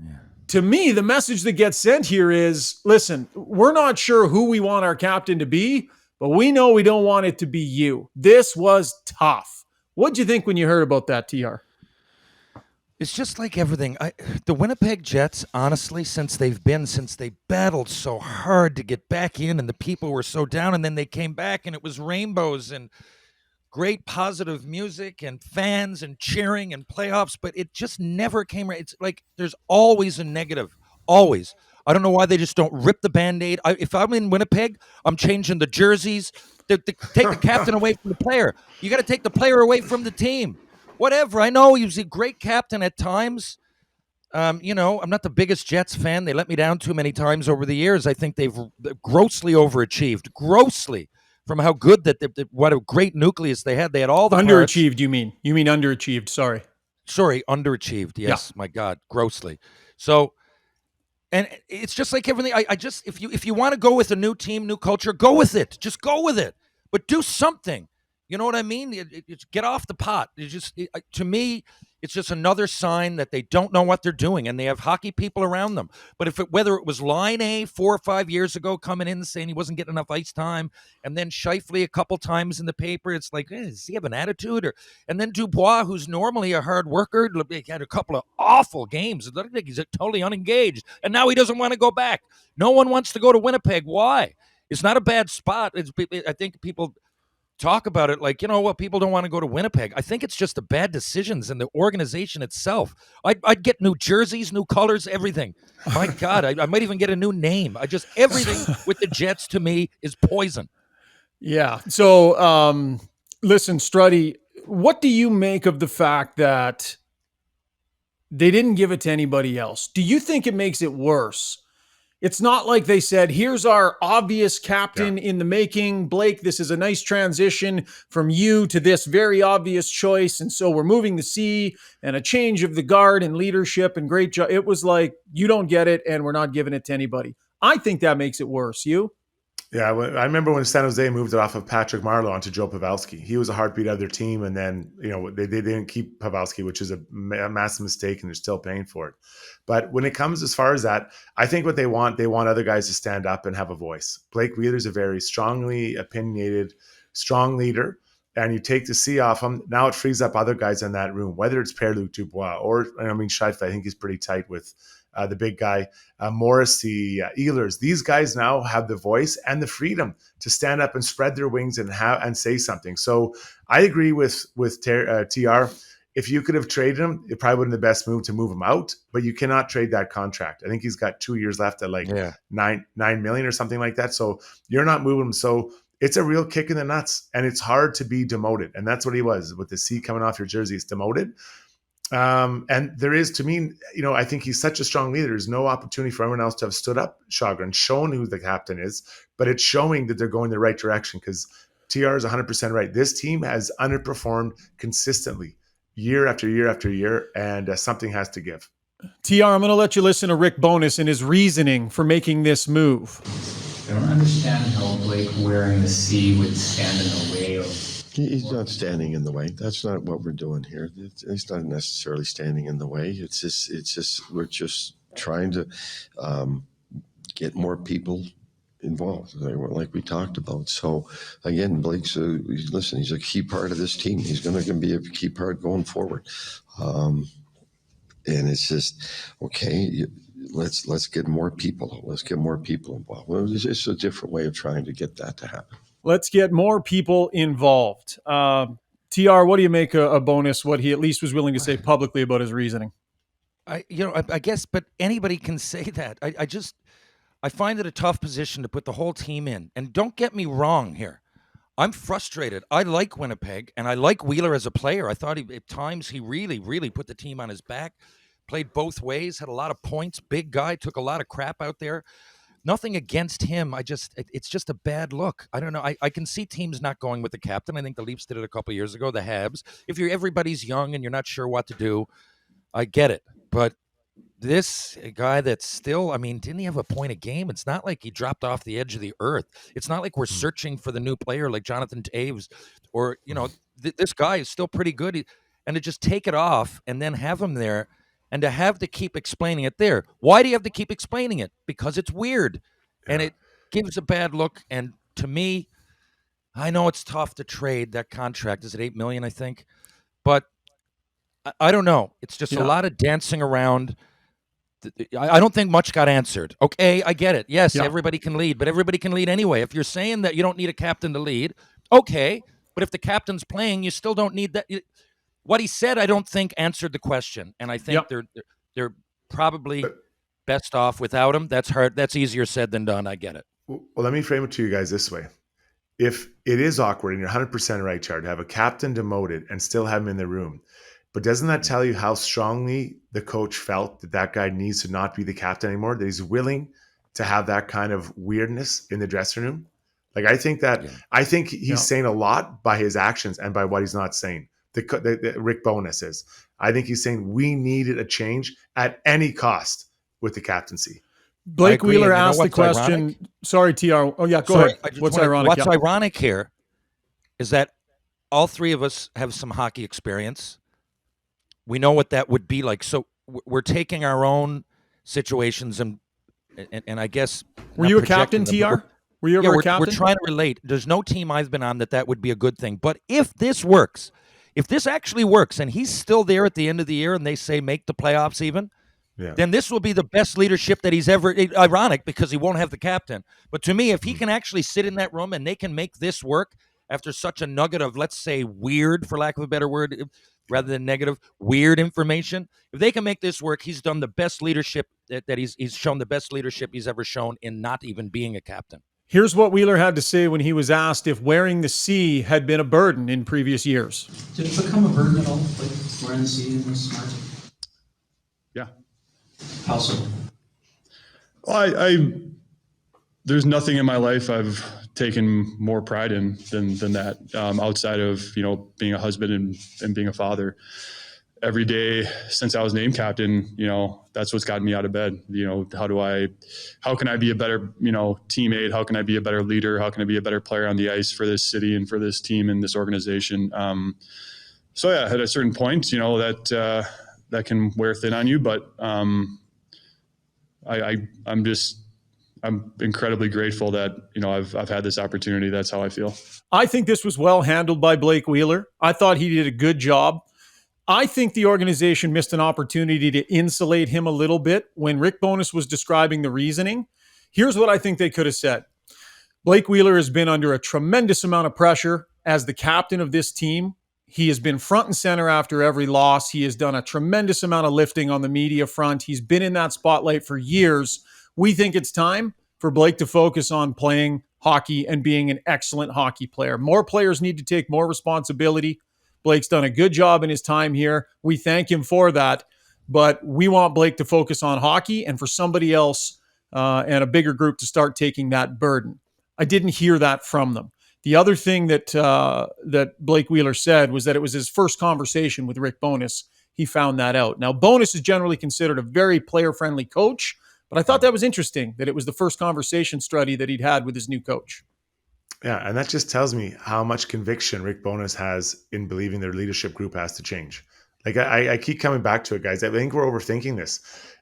Yeah. To me, the message that gets sent here is, listen, we're not sure who we want our captain to be, but we know we don't want it to be you. This was tough. What'd you think when you heard about that, TR? It's just like everything. The Winnipeg Jets, honestly, since they battled so hard to get back in, and the people were so down, and then they came back, and it was rainbows and great positive music and fans and cheering and playoffs, but it just never came right. It's like there's always a negative, always. I don't know why they just don't rip the Band-Aid. If I'm in Winnipeg, I'm changing the jerseys. Take the captain away from the player. You got to take the player away from the team. Whatever. I know he was a great captain at times. I'm not the biggest Jets fan. They let me down too many times over the years. I think they've grossly overachieved. Grossly. From how good what a great nucleus they had. They had all the underachieved. Parts. You mean underachieved? Sorry, underachieved. Yes, yeah. My God, grossly. So, and it's just like everything. I just if you want to go with a new team, new culture, go with it. Just go with it, but do something. You know what I mean? Get off the pot. To me, it's just another sign that they don't know what they're doing, and they have hockey people around them. But whether it was Line A 4 or 5 years ago coming in and saying he wasn't getting enough ice time, and then Scheifele a couple times in the paper, it's like, does he have an attitude? And then Dubois, who's normally a hard worker, he had a couple of awful games. It looked like he's totally unengaged, and now he doesn't want to go back. No one wants to go to Winnipeg. Why? It's not a bad spot. I think people talk about it like, people don't want to go to Winnipeg. I think it's just the bad decisions in the organization itself. I'd get new jerseys, new colors, everything. My God, I might even get a new name. Everything with the Jets to me is poison. Yeah. So, listen, Struddy, what do you make of the fact that they didn't give it to anybody else? Do you think it makes it worse? It's not like they said, here's our obvious captain in the making. Blake, this is a nice transition from you to this very obvious choice. And so we're moving the C and a change of the guard and leadership and great job. It was like, you don't get it and we're not giving it to anybody. I think that makes it worse. You? Yeah, I remember when San Jose moved it off of Patrick Marleau onto Joe Pavelski. He was a heartbeat of their team, and then they didn't keep Pavelski, which is a massive mistake, and they're still paying for it. But when it comes as far as that, I think what they want other guys to stand up and have a voice. Blake Wheeler's a very strongly opinionated, strong leader, and you take the C off him. Now it frees up other guys in that room, whether it's Pierre-Luc Dubois or Scheifele. I think he's pretty tight with the big guy, Morrissey, Ehlers. These guys now have the voice and the freedom to stand up and spread their wings and say something. So I agree with TR. If you could have traded him, it probably wouldn't be the best move to move him out, but you cannot trade that contract. I think he's got 2 years left at $9 million or something like that. So you're not moving him. So it's a real kick in the nuts, and it's hard to be demoted. And that's what he was with the C coming off your jersey. It's demoted. And there is, to me, I think he's such a strong leader. There's no opportunity for everyone else to have stood up, Shogren, shown who the captain is, but it's showing that they're going the right direction, because TR is 100% right. This team has underperformed consistently year after year after year, and something has to give. TR, I'm going to let you listen to Rick Bowness and his reasoning for making this move. I don't understand how Blake wearing the C would stand in the way of. He's not standing in the way. That's not what we're doing here. He's not necessarily standing in the way. It's just we're just trying to get more people involved, like we talked about. So again, Blake's he's a key part of this team. He's going to be a key part going forward. And it's just okay. Let's get more people. Let's get more people involved. Well, it's just a different way of trying to get that to happen. Let's get more people involved. TR, what do you make a bonus? What he at least was willing to say publicly about his reasoning. I guess, but anybody can say that. I find it a tough position to put the whole team in. And don't get me wrong here. I'm frustrated. I like Winnipeg, and I like Wheeler as a player. I thought at times he really, really put the team on his back, played both ways, had a lot of points, big guy, took a lot of crap out there. Nothing against him. It's just a bad look. I don't know. I can see teams not going with the captain. I think the Leafs did it a couple of years ago, the Habs. If everybody's young and you're not sure what to do, I get it. But this guy that's still, didn't he have a point a game? It's not like he dropped off the edge of the earth. It's not like we're searching for the new player like Jonathan Taves or, this guy is still pretty good. And to just take it off and then have him there and to have to keep explaining it there. Why do you have to keep explaining it? Because it's weird and it gives a bad look. And to me, I know it's tough to trade that contract. Is it $8 million, I think? But I don't know. It's just a lot of dancing around. I don't think much got answered. Okay, I get it. Yes, everybody can lead, but everybody can lead anyway. If you're saying that you don't need a captain to lead, okay, but if the captain's playing, you still don't need that. What he said, I don't think answered the question, and I think they're probably best off without him. That's hard. That's easier said than done. I get it. Well, let me frame it to you guys this way. If it is awkward, and you're 100% right, Chad, to have a captain demoted and still have him in the room, but doesn't that tell you how strongly the coach felt that guy needs to not be the captain anymore, that he's willing to have that kind of weirdness in the dressing room? Like, I think he's saying a lot by his actions and by what he's not saying. The Rick Bowness is. I think he's saying we needed a change at any cost with the captaincy. Blake Wheeler asked the question. Ironic? Sorry, TR. Oh, yeah, go ahead. What's ironic? What's ironic here is that all three of us have some hockey experience. We know what that would be like. So we're taking our own situations and I guess. Were you a captain, TR? Were you ever a captain? We're trying to relate. There's no team I've been on that would be a good thing. But if this works, if this actually works and he's still there at the end of the year and they say make the playoffs even, then this will be the best leadership that he's ever. Ironic because he won't have the captain. But to me, if he can actually sit in that room and they can make this work after such a nugget of, let's say, weird, for lack of a better word, rather than negative, weird information. If they can make this work, he's done the best leadership that he's shown the best leadership he's ever shown in not even being a captain. Here's what Wheeler had to say when he was asked if wearing the C had been a burden in previous years. Did it become a burden at all, like wearing the C in this market? Yeah. How so? Well, there's nothing in my life I've taken more pride in than that, outside of, being a husband and being a father. Every day since I was named captain, that's what's gotten me out of bed. How can I be a better, teammate? How can I be a better leader? How can I be a better player on the ice for this city and for this team and this organization? At a certain point, that can wear thin on you, but I'm incredibly grateful that, I've had this opportunity. That's how I feel. I think this was well handled by Blake Wheeler. I thought he did a good job. I think the organization missed an opportunity to insulate him a little bit when Rick Bowness was describing the reasoning. Here's what I think they could have said. Blake Wheeler has been under a tremendous amount of pressure as the captain of this team. He has been front and center after every loss. He has done a tremendous amount of lifting on the media front. He's been in that spotlight for years. We think it's time for Blake to focus on playing hockey and being an excellent hockey player. More players need to take more responsibility. Blake's done a good job in his time here. We thank him for that, but we want Blake to focus on hockey and for somebody else and a bigger group to start taking that burden. I didn't hear that from them. The other thing that Blake Wheeler said was that it was his first conversation with Rick Bowness. He found that out. Now, Bowness is generally considered a very player-friendly coach, But I thought that was interesting that it was the first conversation, Struddy, that he'd had with his new coach. Yeah, and that just tells me how much conviction Rick Bowness has in believing their leadership group has to change. Like I keep coming back to it, guys. I think we're overthinking this.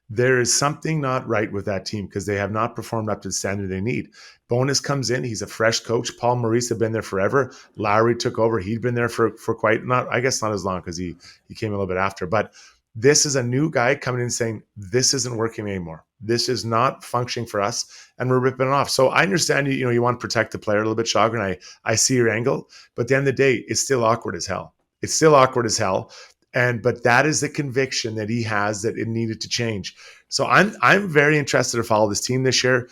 There is something not right with that team because they have not performed up to the standard they need. Bowness comes in. He's a fresh coach. Paul Maurice had been there forever. Lowry took over. He'd been there for quite not as long because he came a little bit after. But this is a new guy coming in saying, this isn't working anymore. This is not functioning for us, and we're ripping it off. So I understand you want to protect the player a little bit, Shogren. I see your angle, but at the end of the day, it's still awkward as hell. It's still awkward as hell. But that is the conviction that he has that it needed to change. So I'm very interested to follow this team this year.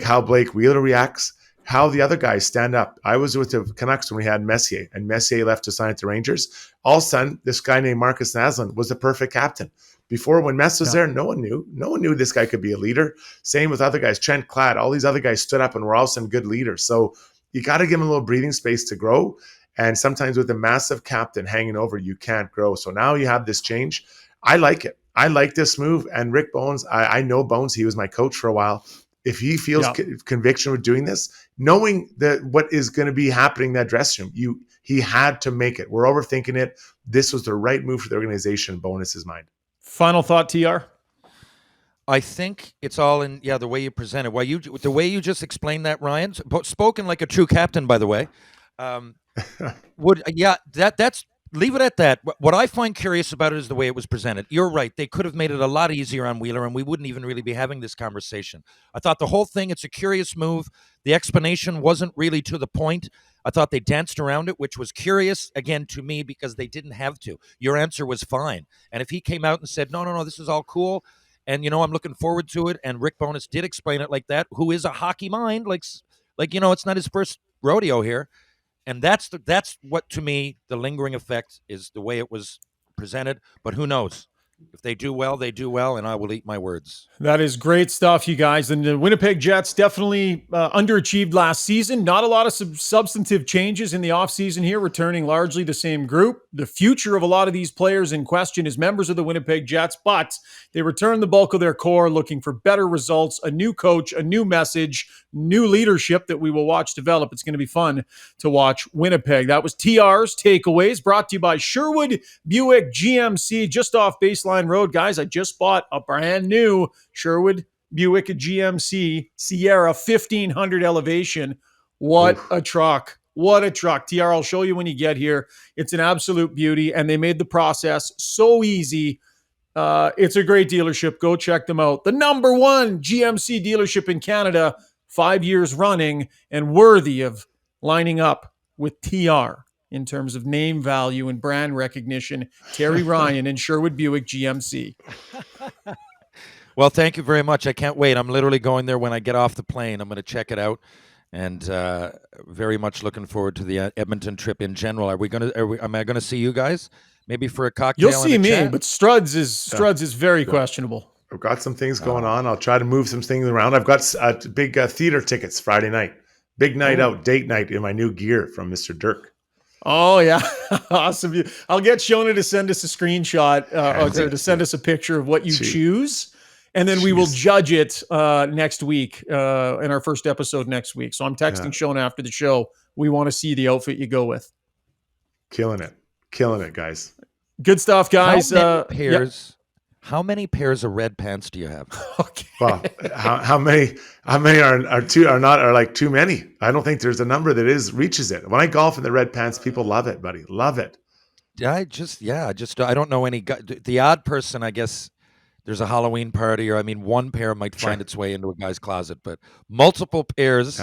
How Blake Wheeler reacts, how the other guys stand up. I was with the Canucks when we had Messier, and Messier left to sign at the Rangers. All of a sudden, this guy named Marcus Naslund was the perfect captain. Before, when Mess was there, no one knew this guy could be a leader. Same with other guys, Trent Klatt. All these other guys stood up and were all of a sudden good leaders. So you got to give him a little breathing space to grow. And sometimes with a massive captain hanging over, you can't grow. So now you have this change. I like it. I like this move. And Rick Bones, I know Bones. He was my coach for a while. If he feels conviction with doing this, knowing that what is going to be happening in that dressing room, he had to make it. We're overthinking it. This was the right move for the organization in Bowness's mind. Final thought, TR? I think it's all in the way you present it. The way you just explained that, Ryan, spoken like a true captain, by the way. That's leave it at that. What I find curious about it is the way it was presented. You're right. They could have made it a lot easier on Wheeler, and we wouldn't even really be having this conversation. I thought the whole thing, it's a curious move. The explanation wasn't really to the point. I thought they danced around it, which was curious, again, to me, because they didn't have to. Your answer was fine. And if he came out and said, no, this is all cool, and, I'm looking forward to it, and Rick Bowness did explain it like that, who is a hockey mind, it's not his first rodeo here. And that's what, to me, the lingering effect is the way it was presented. But who knows? If they do well, they do well, and I will eat my words. That is great stuff, you guys. And the Winnipeg Jets definitely underachieved last season. Not a lot of substantive changes in the offseason here, returning largely the same group. The future of a lot of these players in question is members of the Winnipeg Jets, but they return the bulk of their core looking for better results, a new coach, a new message, new leadership that we will watch develop. It's going to be fun to watch Winnipeg. That was TR's Takeaways, brought to you by Sherwood Buick GMC, just off Baseline Road. Guys, I just bought a brand new Sherwood Buick GMC Sierra 1500 elevation. What a truck. What a truck. TR, I'll show you when you get here. It's an absolute beauty, and they made the process so easy. It's a great dealership. Go check them out. The number one GMC dealership in Canada, 5 years running, and worthy of lining up with TR in terms of name value and brand recognition. Terry Ryan and Sherwood Buick GMC. Well, thank you very much. I can't wait. I'm literally going there when I get off the plane. I'm going to check it out, and very much looking forward to the Edmonton trip in general. Am I going to see you guys? Maybe for a cocktail. You'll see me, chat? But Struds is very questionable. I've got some things going on. I'll try to move some things around. I've got big theater tickets Friday night. Big night out, date night in my new gear from Mr. Dirk. Oh, yeah. Awesome. I'll get Shona to send us a screenshot or to send us a picture of what you choose. And then we will judge it next week in our first episode next week. So I'm texting Shona after the show. We want to see the outfit you go with. Killing it, guys. Good stuff, guys. How many pairs of red pants do you have? Okay. Well, how many are too many? I don't think there's a number that reaches it. When I golf in the red pants, people love it, buddy. Love it. I don't know any guy. The odd person, I guess, there's a Halloween party, or one pair might find its way into a guy's closet, but multiple pairs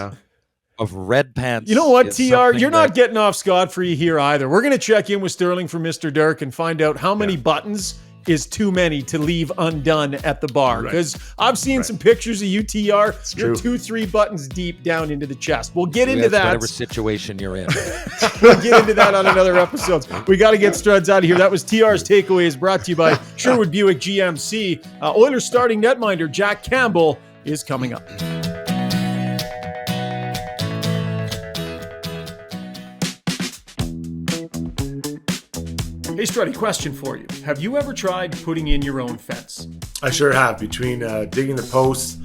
of red pants. You know what, TR? You're not getting off scot-free here either. We're going to check in with Sterling from Mr. Dirk and find out how many buttons is too many to leave undone at the bar. Because I've seen some pictures of you, TR. You're 2-3 buttons deep down into the chest. We'll get into that. Whatever situation you're in. We'll get into that on another episode. We got to get Struds out of here. That was TR's Takeaways, brought to you by Sherwood Buick GMC. Oilers starting netminder Jack Campbell is coming up. Hey, Struddy, question for you. Have you ever tried putting in your own fence? I sure have. Between digging the posts,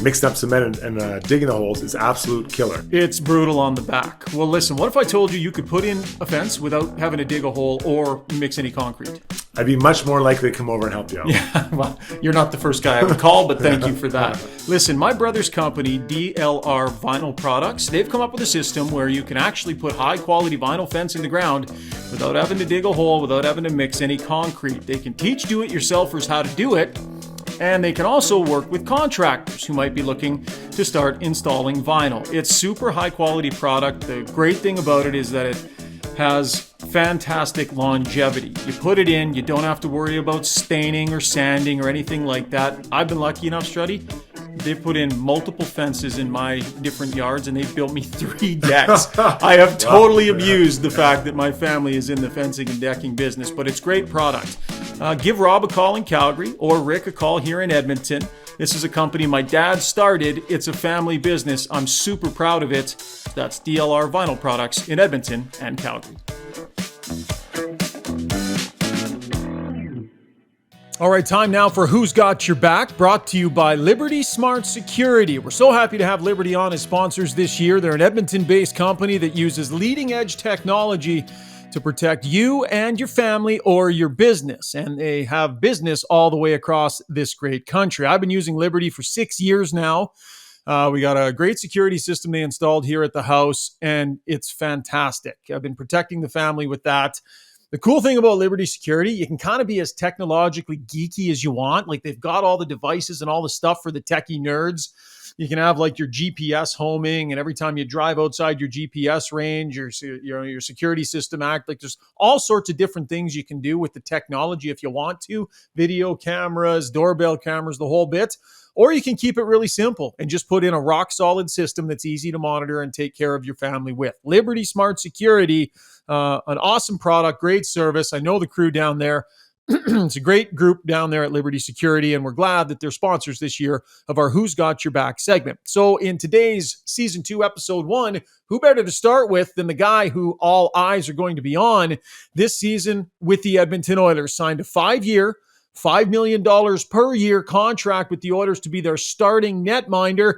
mixing up cement and digging the holes, it's absolute killer. It's brutal on the back. Well, listen, what if I told you you could put in a fence without having to dig a hole or mix any concrete? I'd be much more likely to come over and help you out. Yeah, well, you're not the first guy I would call, but thank you for that. Listen, my brother's company, DLR Vinyl Products, they've come up with a system where you can actually put high-quality vinyl fence in the ground without having to dig a hole, without having to mix any concrete. They can teach do-it-yourselfers how to do it, and they can also work with contractors who might be looking to start installing vinyl. It's super high-quality product. The great thing about it is that it has fantastic longevity. You put it in, you don't have to worry about staining or sanding or anything like that. I've been lucky enough, Struddy. They've put in multiple fences in my different yards and they've built me 3 decks. I have totally abused the fact that my family is in the fencing and decking business, but it's great product. Give Rob a call in Calgary or Rick a call here in Edmonton. This is a company my dad started. It's a family business. I'm super proud of it. That's DLR Vinyl Products in Edmonton and Calgary. All right, time now for Who's Got Your Back, brought to you by Liberty Smart Security. We're so happy to have Liberty on as sponsors this year. They're an Edmonton-based company that uses leading-edge technology to protect you and your family or your business. And they have business all the way across this great country. I've been using Liberty for 6 years now. We got a great security system they installed here at the house, and it's fantastic. I've been protecting the family with that. The cool thing about Liberty Security, you can kind of be as technologically geeky as you want. Like they've got all the devices and all the stuff for the techie nerds. You can have like your GPS homing, and every time you drive outside your GPS range, your security system act. Like there's all sorts of different things you can do with the technology if you want to. Video cameras, doorbell cameras, the whole bit. Or you can keep it really simple and just put in a rock solid system that's easy to monitor and take care of your family with. Liberty Smart Security, an awesome product, great service. I know the crew down there. It's a great group down there at Liberty Security, and we're glad that they're sponsors this year of our Who's Got Your Back segment. So in today's Season 2, Episode 1, who better to start with than the guy who all eyes are going to be on this season with the Edmonton Oilers? Signed a 5-year, $5 million per year contract with the Oilers to be their starting netminder.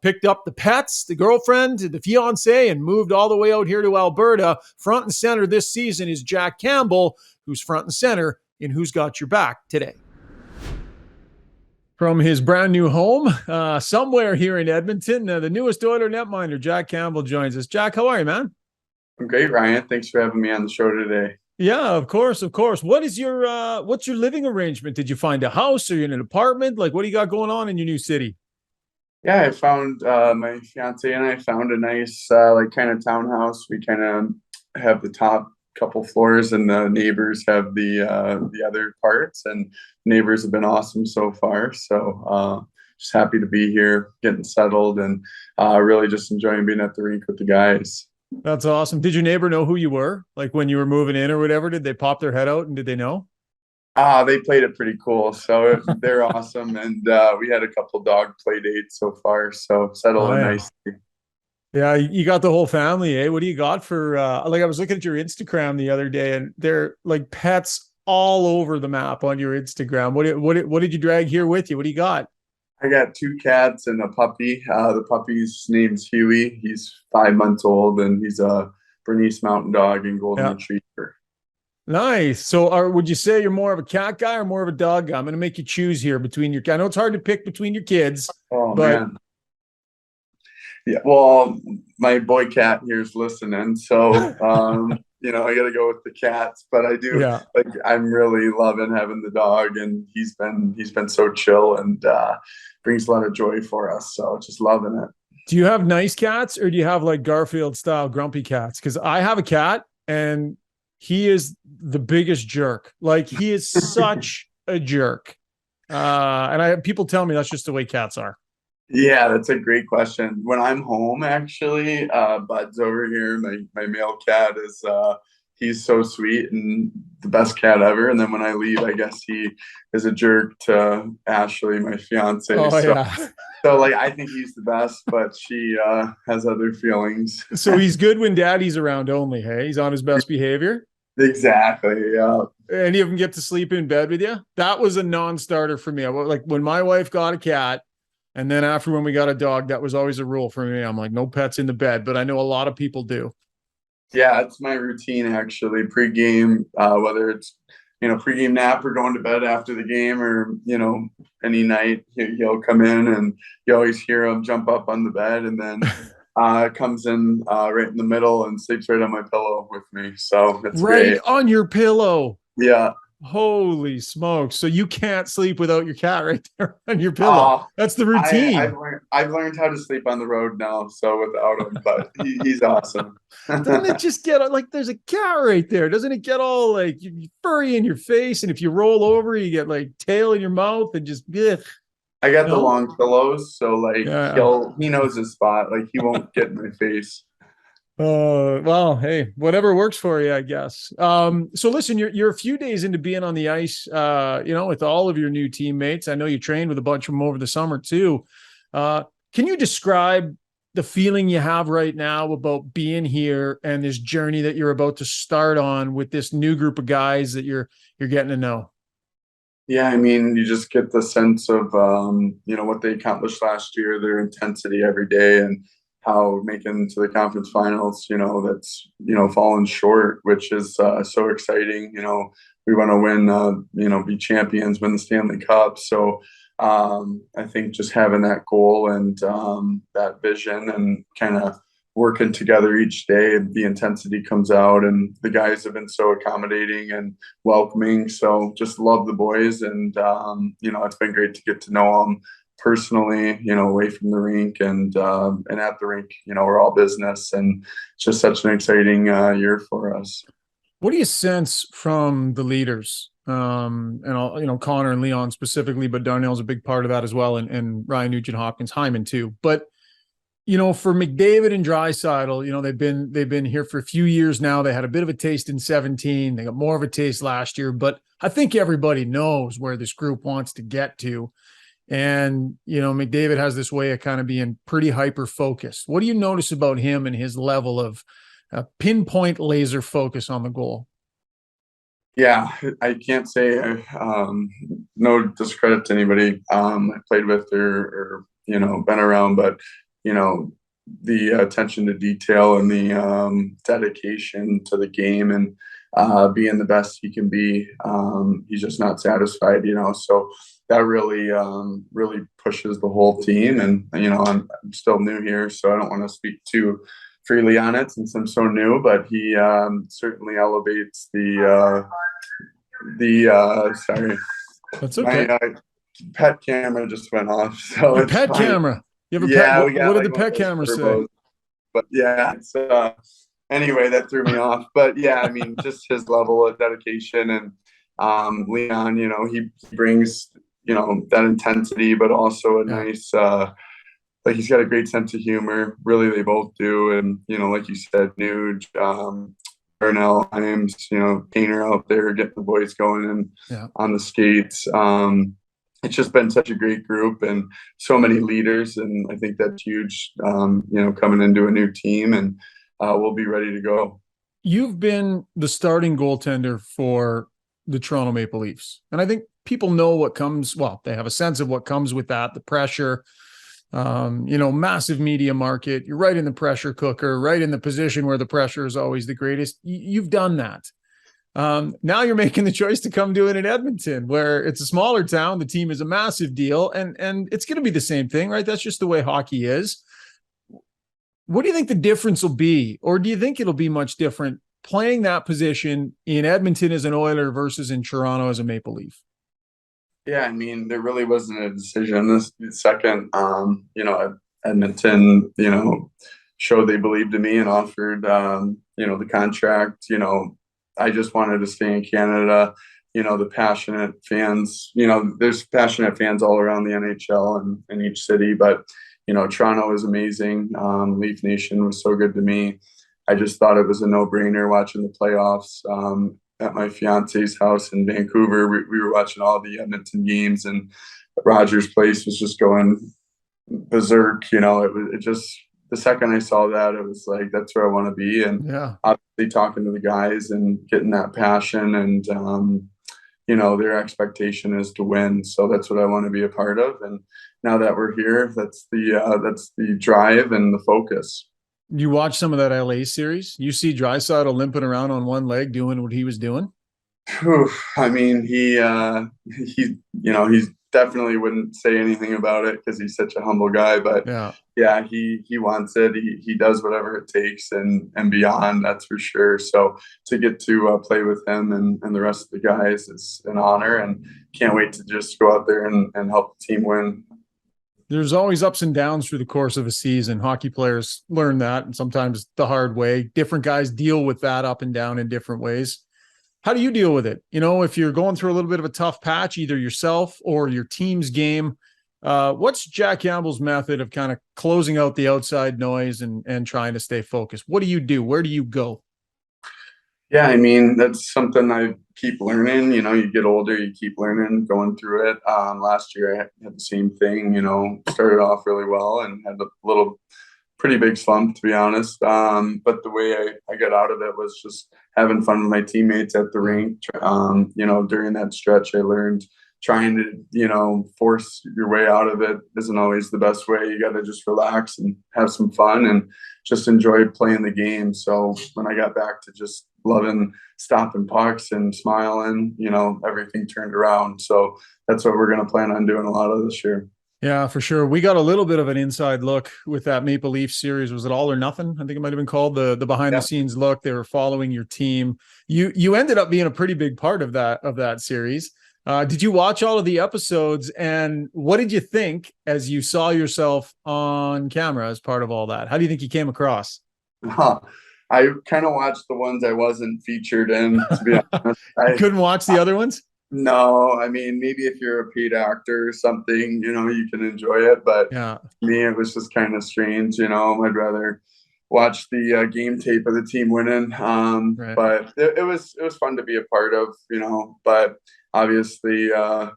Picked up the pets, the girlfriend, the fiance, and moved all the way out here to Alberta. Front and center this season is Jack Campbell, who's front and center in Who's Got Your Back today. From his brand new home, somewhere here in Edmonton, the newest Oiler netminder, Jack Campbell, joins us. Jack, how are you, man? I'm great, Ryan. Thanks for having me on the show today. Yeah, of course, of course. What is your what's your living arrangement? Did you find a house? Are you in an apartment? Like, what do you got going on in your new city? Yeah, I found my fiance and I found a nice like kind of townhouse. We kind of have the top couple floors, and the neighbors have the other parts. And neighbors have been awesome so far. So just happy to be here, getting settled, and really just enjoying being at the rink with the guys. That's awesome. Did your neighbor know who you were? Like when you were moving in or whatever, did they pop their head out and did they know? They played it pretty cool. So they're awesome. And we had a couple dog play dates so far. So settled in nicely. Yeah, you got the whole family, eh? What do you got for, like I was looking at your Instagram the other day and they're like pets all over the map on your Instagram. What did you drag here with you? What do you got? I got 2 cats and a puppy. The puppy's name's Huey. He's 5 months old, and he's a Bernese Mountain Dog and Golden Retriever. Nice. So would you say you're more of a cat guy or more of a dog guy? I'm going to make you choose here between your, I know it's hard to pick between your kids. Oh, man. Yeah, well, my boy cat here's listening. So, you know, I got to go with the cats, but I do like, I'm really loving having the dog, and he's been so chill and brings a lot of joy for us. So just loving it. Do you have nice cats or do you have like Garfield style grumpy cats? Because I have a cat and he is the biggest jerk. Like he is such a jerk. And people tell me that's just the way cats are. Yeah, that's a great question. When I'm home, actually, Bud's over here. My male cat is he's so sweet and the best cat ever. And then when I leave, I guess he is a jerk to Ashley, my fiance. So like I think he's the best, but she has other feelings. So he's good when daddy's around only, hey? He's on his best behavior? Exactly. Yeah. Any of them get to sleep in bed with you? That was a non-starter for me. Like when my wife got a cat, and then after when we got a dog, that was always a rule for me. I'm like, no pets in the bed, but I know a lot of people do. Yeah, it's my routine actually. Pre-game, whether it's pre-game nap or going to bed after the game, or any night he'll come in and you always hear him jump up on the bed, and then comes in right in the middle and sleeps right on my pillow with me. So it's Right great. on your pillow. Yeah. Holy smokes. So you can't sleep without your cat right there on your pillow. Uh, That's the I've routine. learned how to sleep on the road now, so without him, but he's awesome. Doesn't it just get like there's a cat right there? Doesn't it get all like furry in your face? And if you roll over, you get like tail in your mouth and just ugh. I got the long pillows, so like Yeah. he knows his spot. Like he won't get in my face. Well, hey, whatever works for you, I guess. So listen, you're a few days into being on the ice, with all of your new teammates. I know you trained with a bunch of them over the summer too. Can you describe the feeling you have right now about being here and this journey that you're about to start on with this new group of guys that you're getting to know? Yeah, I mean, you just get the sense of what they accomplished last year, their intensity every day, and how making to the conference finals, that's fallen short, which is so exciting. We want to win, be champions, win the Stanley Cup. So I think just having that goal and that vision and kind of working together each day, the intensity comes out, and the guys have been so accommodating and welcoming. So just love the boys, and it's been great to get to know them personally, away from the rink and at the rink. We're all business, and it's just such an exciting year for us. What do you sense from the leaders? Connor and Leon specifically, but Darnell's a big part of that as well, and Ryan Nugent-Hopkins, Hyman too. But for McDavid and Draisaitl, they've been here for a few years now. They had a bit of a taste in 2017. They got more of a taste last year, but I think everybody knows where this group wants to get to. And, McDavid has this way of kind of being pretty hyper focused. What do you notice about him and his level of pinpoint laser focus on the goal? Yeah, I can't say no discredit to anybody I played with or been around, but the attention to detail and the dedication to the game and being the best he can be. He's just not satisfied, so that really pushes the whole team. And I'm still new here, so I don't want to speak too freely on it since I'm so new, but he certainly elevates the sorry. That's okay. My pet camera just went off. So your pet camera. You have a pet. What did the pet camera say? But yeah, it's anyway, that threw me off. But yeah, I mean, just his level of dedication, and Leon, he brings that intensity, but also a nice like he's got a great sense of humor. Really, they both do. And like you said, Nuge, Darnell, Himes, Painter out there getting the boys going and on the skates. It's just been such a great group and so many leaders, and I think that's huge. Coming into a new team, and we'll be ready to go. You've been the starting goaltender for the Toronto Maple Leafs, and I think people know what comes. Well, they have a sense of what comes with that, the pressure. Massive media market. You're right in the pressure cooker, right in the position where the pressure is always the greatest. You've done that. Now you're making the choice to come do it in Edmonton, where it's a smaller town. The team is a massive deal, and it's going to be the same thing, right? That's just the way hockey is. What do you think the difference will be? Or do you think it'll be much different playing that position in Edmonton as an Oiler versus in Toronto as a Maple Leaf? Yeah, I mean, there really wasn't a decision. This second, Edmonton, showed they believed in me and offered, the contract. I just wanted to stay in Canada. The passionate fans, there's passionate fans all around the NHL and in each city, but, Toronto is amazing. Leaf Nation was so good to me. I just thought it was a no-brainer watching the playoffs. At my fiance's house in Vancouver, we were watching all the Edmonton games, and Rogers Place was just going berserk. It just the second I saw that, it was like, that's where I want to be. And Yeah. obviously talking to the guys and getting that passion and, you know, their expectation is to win. So that's what I want to be a part of. And now that we're here, that's the drive and the focus. You watch some of that LA series. You see Draisaitl limping around on one leg doing what he was doing. Whew. I mean, he, you know, he's definitely wouldn't say anything about it because he's such a humble guy. But yeah, he wants it. He does whatever it takes and beyond. That's for sure. So to get to play with him and the rest of the guys is an honor, and can't wait to just go out there and help the team win. There's always ups and downs through the course of a season. Hockey players learn that, and sometimes the hard way. Different guys deal with that up and down in different ways. How do you deal with it? You know, if you're going through a little bit of a tough patch, either yourself or your team's game, what's Jack Campbell's method of kind of closing out the outside noise and trying to stay focused? What do you do? Where do you go? Yeah, I mean, that's something I keep learning. You know, you get older, you keep learning, going through it. Last year, I had the same thing, you know, started off really well and had a pretty big slump, to be honest. But the way I got out of it was just having fun with my teammates at the rink. You know, during that stretch, I learned trying to, you know, force your way out of it isn't always the best way. You got to just relax and have some fun and just enjoy playing the game. So when I got back to just loving stopping pucks and smiling, you know, everything turned around. So that's what we're going to plan on doing a lot of this year. Yeah, for sure. We got a little bit of an inside look with that Maple Leaf series. Was it All or Nothing? I think it might have been called the behind the scenes look. They were following your team. You ended up being a pretty big part of that series. Did you watch all of the episodes, and what did you think as you saw yourself on camera as part of all that? How do you think you came across? I kind of watched the ones I wasn't featured in, to be honest. I couldn't watch the other ones? No, I mean, maybe if you're a paid actor or something, you know, you can enjoy it. But me, it was just kind of strange, you know. I'd rather watch the game tape of the team winning. But it was fun to be a part of, you know. But obviously, it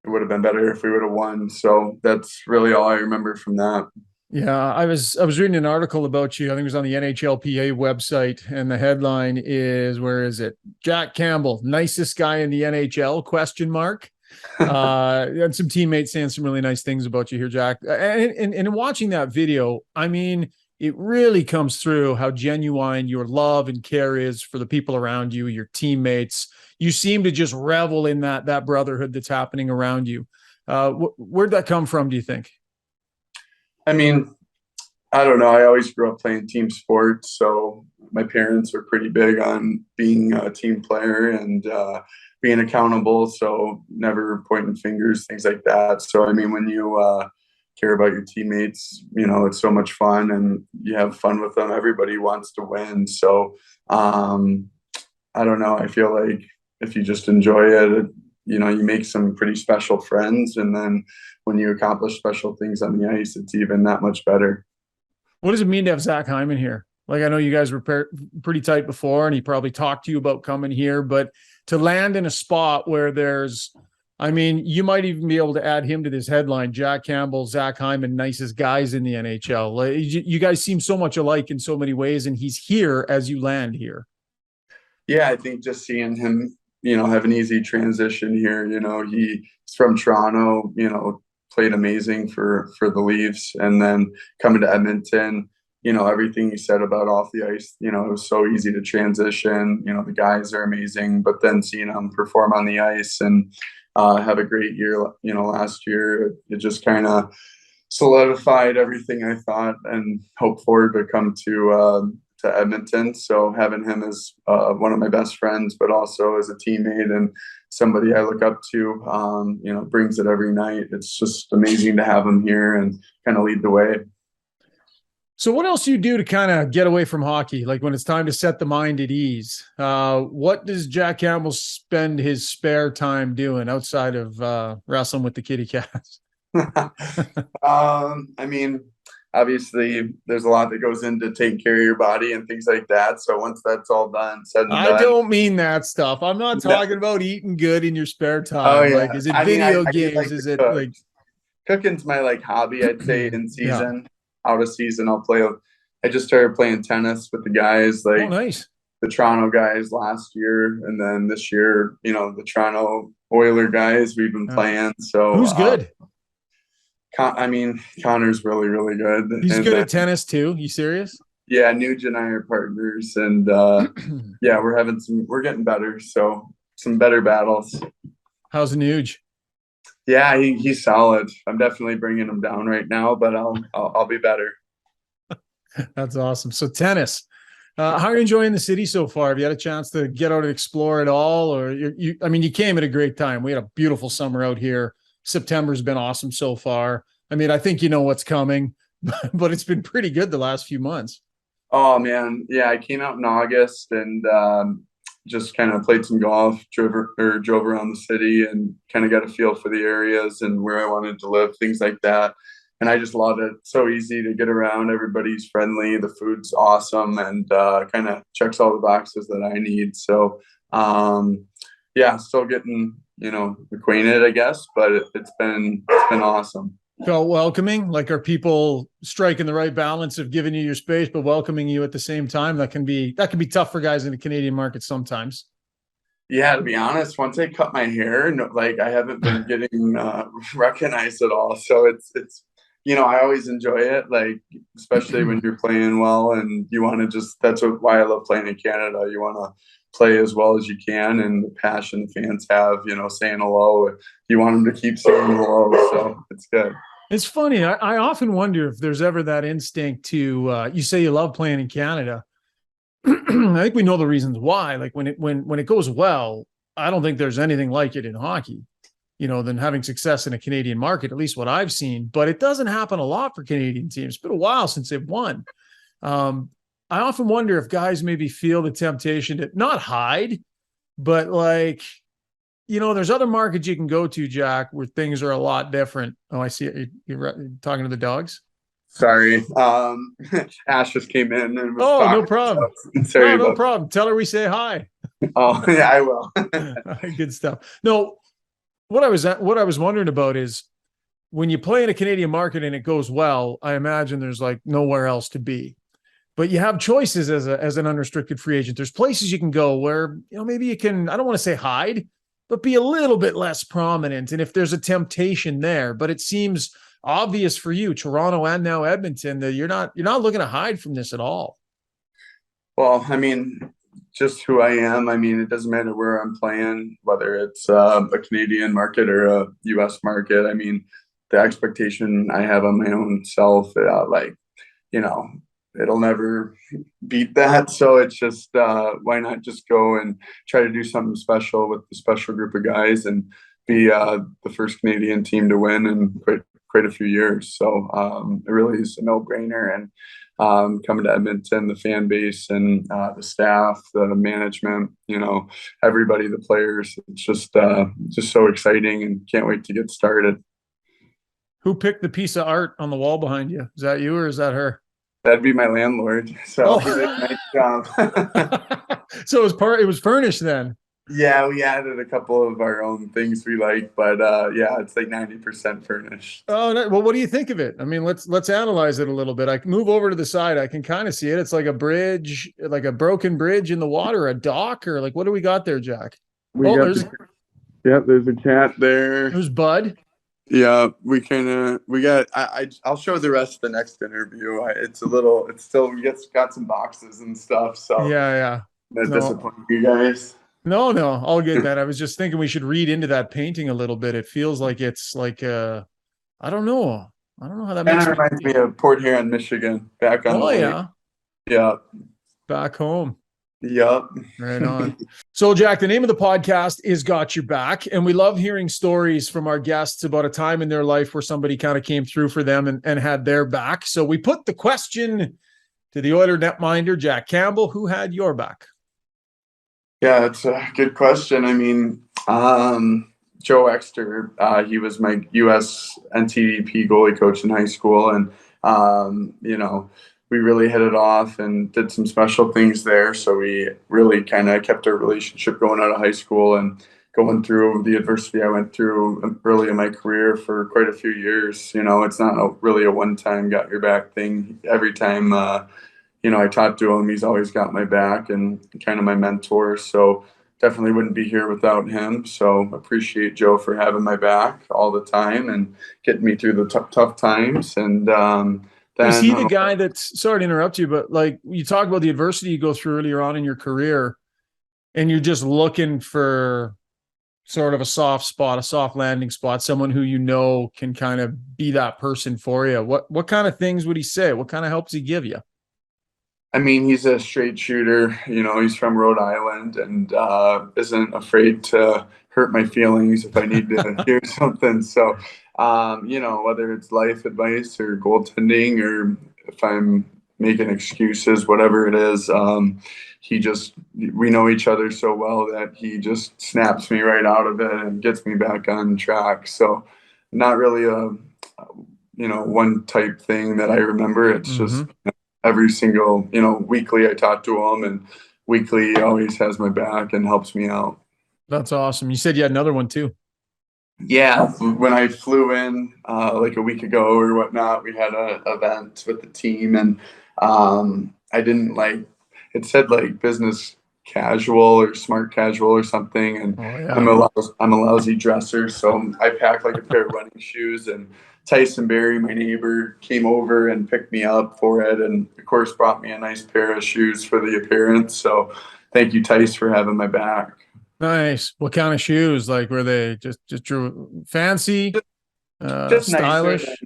would have been better if we would have won. So that's really all I remember from that. Yeah, I was reading an article about you. I think it was on the NHLPA website, and the headline is, where is it? Jack Campbell, nicest guy in the NHL? ? And some teammates saying some really nice things about you here, Jack. And in watching that video, I mean, it really comes through how genuine your love and care is for the people around you, your teammates. You seem to just revel in that brotherhood that's happening around you. Where'd that come from, do you think? I mean, I don't know. I always grew up playing team sports, so my parents were pretty big on being a team player and being accountable. So never pointing fingers, things like that. So I mean, when you care about your teammates, you know, it's so much fun and you have fun with them. Everybody wants to win. So I don't know. I feel like if you just enjoy it, you know, you make some pretty special friends, and then when you accomplish special things on the ice, it's even that much better. What does it mean to have Zach Hyman here? Like, I know you guys were pretty tight before, and he probably talked to you about coming here, but to land in a spot where there's, I mean, you might even be able to add him to this headline: Jack Campbell, Zach Hyman, nicest guys in the NHL. Like, you guys seem so much alike in so many ways, and he's here as you land here. Yeah, I think just seeing him, you know, have an easy transition here. You know, he's from Toronto, you know, played amazing for the Leafs, and then coming to Edmonton, you know, everything he said about off the ice, you know, it was so easy to transition. You know, the guys are amazing, but then seeing him perform on the ice and have a great year, you know, last year, it just kind of solidified everything I thought and hoped for to come to Edmonton. So having him as one of my best friends, but also as a teammate and somebody I look up to, you know, brings it every night. It's just amazing to have him here and kind of lead the way. So what else do you do to kind of get away from hockey? Like when it's time to set the mind at ease, what does Jack Campbell spend his spare time doing outside of wrestling with the kitty cats? I mean, obviously there's a lot that goes into taking care of your body and things like that. So once that's all done, said and done. I don't mean that stuff. I'm not talking about eating good in your spare time. Oh, yeah. Like, is it video games? Like is it cook. like Cooking's my like hobby, I'd say, in season. out of season, I'll play. I just started playing tennis with the guys, Oh, like nice. the Toronto guys last year, and then this year, the Toronto Oiler guys we've been playing. So who's good? Connor's really, really good. He's and good at tennis too. You serious? Yeah, Nuge and I are partners, and yeah, we're getting better. So some better battles. How's Nuge? Yeah, he's solid. I'm definitely bringing him down right now, but I'll be better. That's awesome. So tennis. How are you enjoying the city so far? Have you had a chance to get out and explore it all, or you came at a great time. We had a beautiful summer out here. September's been awesome so far. I think you know what's coming, but it's been pretty good the last few months. Oh man, yeah, I came out in August and just kind of played some golf, drove around the city, and kind of got a feel for the areas and where I wanted to live, things like that. And I just love it. So easy to get around. Everybody's friendly. The food's awesome, and kind of checks all the boxes that I need. So yeah, still getting acquainted, I guess, but it's been awesome. Felt welcoming. Like, are people striking the right balance of giving you your space but welcoming you at the same time? That can be tough for guys in the Canadian market sometimes. Yeah, to be honest, once I cut my hair, I haven't been getting recognized at all. So it's I always enjoy it, like especially when you're playing well and you want to that's why I love playing in Canada. You want to play as well as you can, and the passion the fans have, saying hello. You want them to keep saying hello, so it's good. It's funny. I often wonder if there's ever that instinct to, you say you love playing in Canada. I think we know the reasons why. Like when it goes well, I don't think there's anything like it in hockey, than having success in a Canadian market, at least what I've seen. But it doesn't happen a lot for Canadian teams. It's been a while since they've won. I often wonder if guys maybe feel the temptation to not hide, but there's other markets you can go to, Jack, where things are a lot different. Oh, I see. You're talking to the dogs? Sorry. Ash just came in and was Oh, talking, no problem. so sorry no problem. Tell her we say hi. Oh, yeah, I will. Good stuff. No, what I was wondering about is when you play in a Canadian market and it goes well, I imagine there's like nowhere else to be. But you have choices as an unrestricted free agent. There's places you can go where, maybe you can, I don't want to say hide, but be a little bit less prominent. And if there's a temptation there, but it seems obvious for you, Toronto and now Edmonton, that you're not looking to hide from this at all. Well, just who I am. It doesn't matter where I'm playing, whether it's a Canadian market or a U.S. market. The expectation I have on my own self, it'll never beat that. So it's just why not just go and try to do something special with the special group of guys and be the first Canadian team to win in quite a few years. So it really is a no-brainer. And coming to Edmonton, the fan base and the staff, the management, everybody, the players, it's just so exciting and can't wait to get started. Who picked the piece of art on the wall behind you? Is that you or is that her? That'd be my landlord. So he did a nice job. So it was furnished then. Yeah, we added a couple of our own things we like, but yeah, it's like 90% furnished. Oh, no. Well, what do you think of it? Let's analyze it a little bit. I can move over to the side. I can kind of see it. It's like a bridge, like a broken bridge in the water, a dock, or like what do we got there, Jack? There's a cat there. There's Bud. Yeah, I'll show the rest of the next interview. We got some boxes and stuff. So yeah. Disappoint you guys. No, I'll get that. I was just thinking we should read into that painting a little bit. It feels like it's like I don't know how that makes It reminds me of Port Huron, Michigan, back on the lake. Yeah. Back home. Yep. Right on. So, Jack, the name of the podcast is Got Your Back, and we love hearing stories from our guests about a time in their life where somebody kind of came through for them and had their back. So we put the question to the Oiler netminder, Jack Campbell, who had your back? Yeah, it's a good question. Joe Exter, he was my U.S. NTDP goalie coach in high school, and we really hit it off and did some special things there. So we really kind of kept our relationship going out of high school, and going through the adversity I went through early in my career for quite a few years. It's not really a one-time got your back thing. Every time, I talked to him, he's always got my back and kind of my mentor. So definitely wouldn't be here without him. So appreciate Joe for having my back all the time and getting me through the tough times. And is he the guy that's, sorry to interrupt you, but like you talk about the adversity you go through earlier on in your career, and you're just looking for sort of a soft spot, a soft landing spot, someone who can kind of be that person for you. What kind of things would he say? What kind of help does he give you? I mean, he's a straight shooter. He's from Rhode Island and isn't afraid to hurt my feelings if I need to hear something. So, whether it's life advice or goaltending, or if I'm making excuses, whatever it is, we know each other so well that he just snaps me right out of it and gets me back on track. So not really a one type thing that I remember. It's just every single, weekly I talk to him, and weekly he always has my back and helps me out. That's awesome. You said you had another one too. Yeah. When I flew in like a week ago or whatnot, we had an event with the team, and I didn't it said like business casual or smart casual or something. And I'm a lousy dresser. So I packed like a pair of running shoes, and Tyson Berry, my neighbor, came over and picked me up for it. And of course brought me a nice pair of shoes for the appearance. So thank you, Tyson, for having my back. Nice. What kind of shoes? Like, were they just fancy, just stylish? Nicer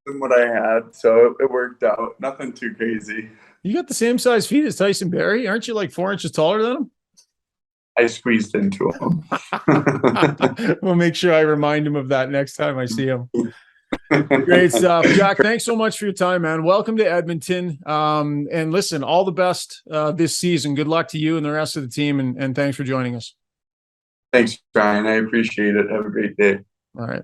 than what I had. So it worked out. Nothing too crazy. You got the same size feet as Tyson Berry. Aren't you like 4 inches taller than him? I squeezed into him. We'll make sure I remind him of that next time I see him. Great stuff. Jack, thanks so much for your time, man. Welcome to Edmonton. And listen, all the best this season. Good luck to you and the rest of the team. And thanks for joining us. Thanks, Brian. I appreciate it. Have a great day. All right.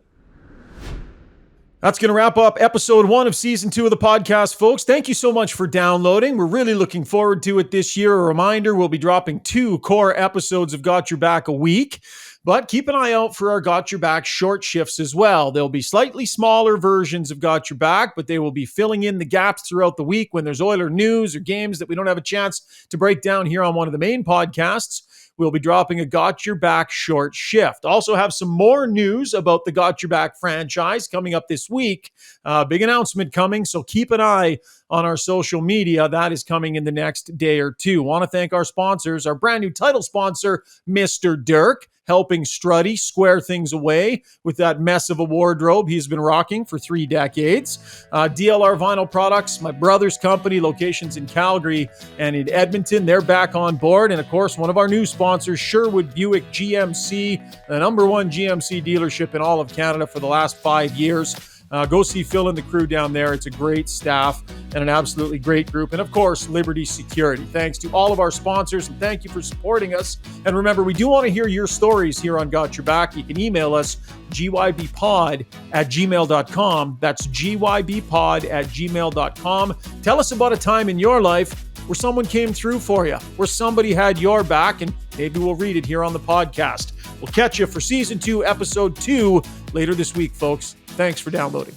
That's going to wrap up episode 1 of season 2 of the podcast, folks. Thank you so much for downloading. We're really looking forward to it this year. A reminder, we'll be dropping 2 core episodes of Got Your Back a week, but keep an eye out for our Got Your Back short shifts as well. There'll be slightly smaller versions of Got Your Back, but they will be filling in the gaps throughout the week when there's Oiler news or games that we don't have a chance to break down here on one of the main podcasts. We'll be dropping a Got Your Back short shift. Also have some more news about the Got Your Back franchise coming up this week. Big announcement coming, so keep an eye on our social media. That is coming in the next day or two. Want to thank our sponsors, our brand new title sponsor, Mr. Dirk, helping Struddy square things away with that mess of a wardrobe he's been rocking for 3 decades. DLR Vinyl Products, my brother's company, locations in Calgary and in Edmonton. They're back on board. And of course, one of our new sponsors, Sherwood Buick GMC, the number 1 GMC dealership in all of Canada for the last 5 years. Go see Phil and the crew down there. It's a great staff and an absolutely great group. And of course, Liberty Security. Thanks to all of our sponsors, and thank you for supporting us. And remember, we do want to hear your stories here on Got Your Back. You can email us, gybpod@gmail.com. That's gybpod@gmail.com. Tell us about a time in your life where someone came through for you, where somebody had your back, and maybe we'll read it here on the podcast. We'll catch you for season 2, episode 2 later this week, folks. Thanks for downloading.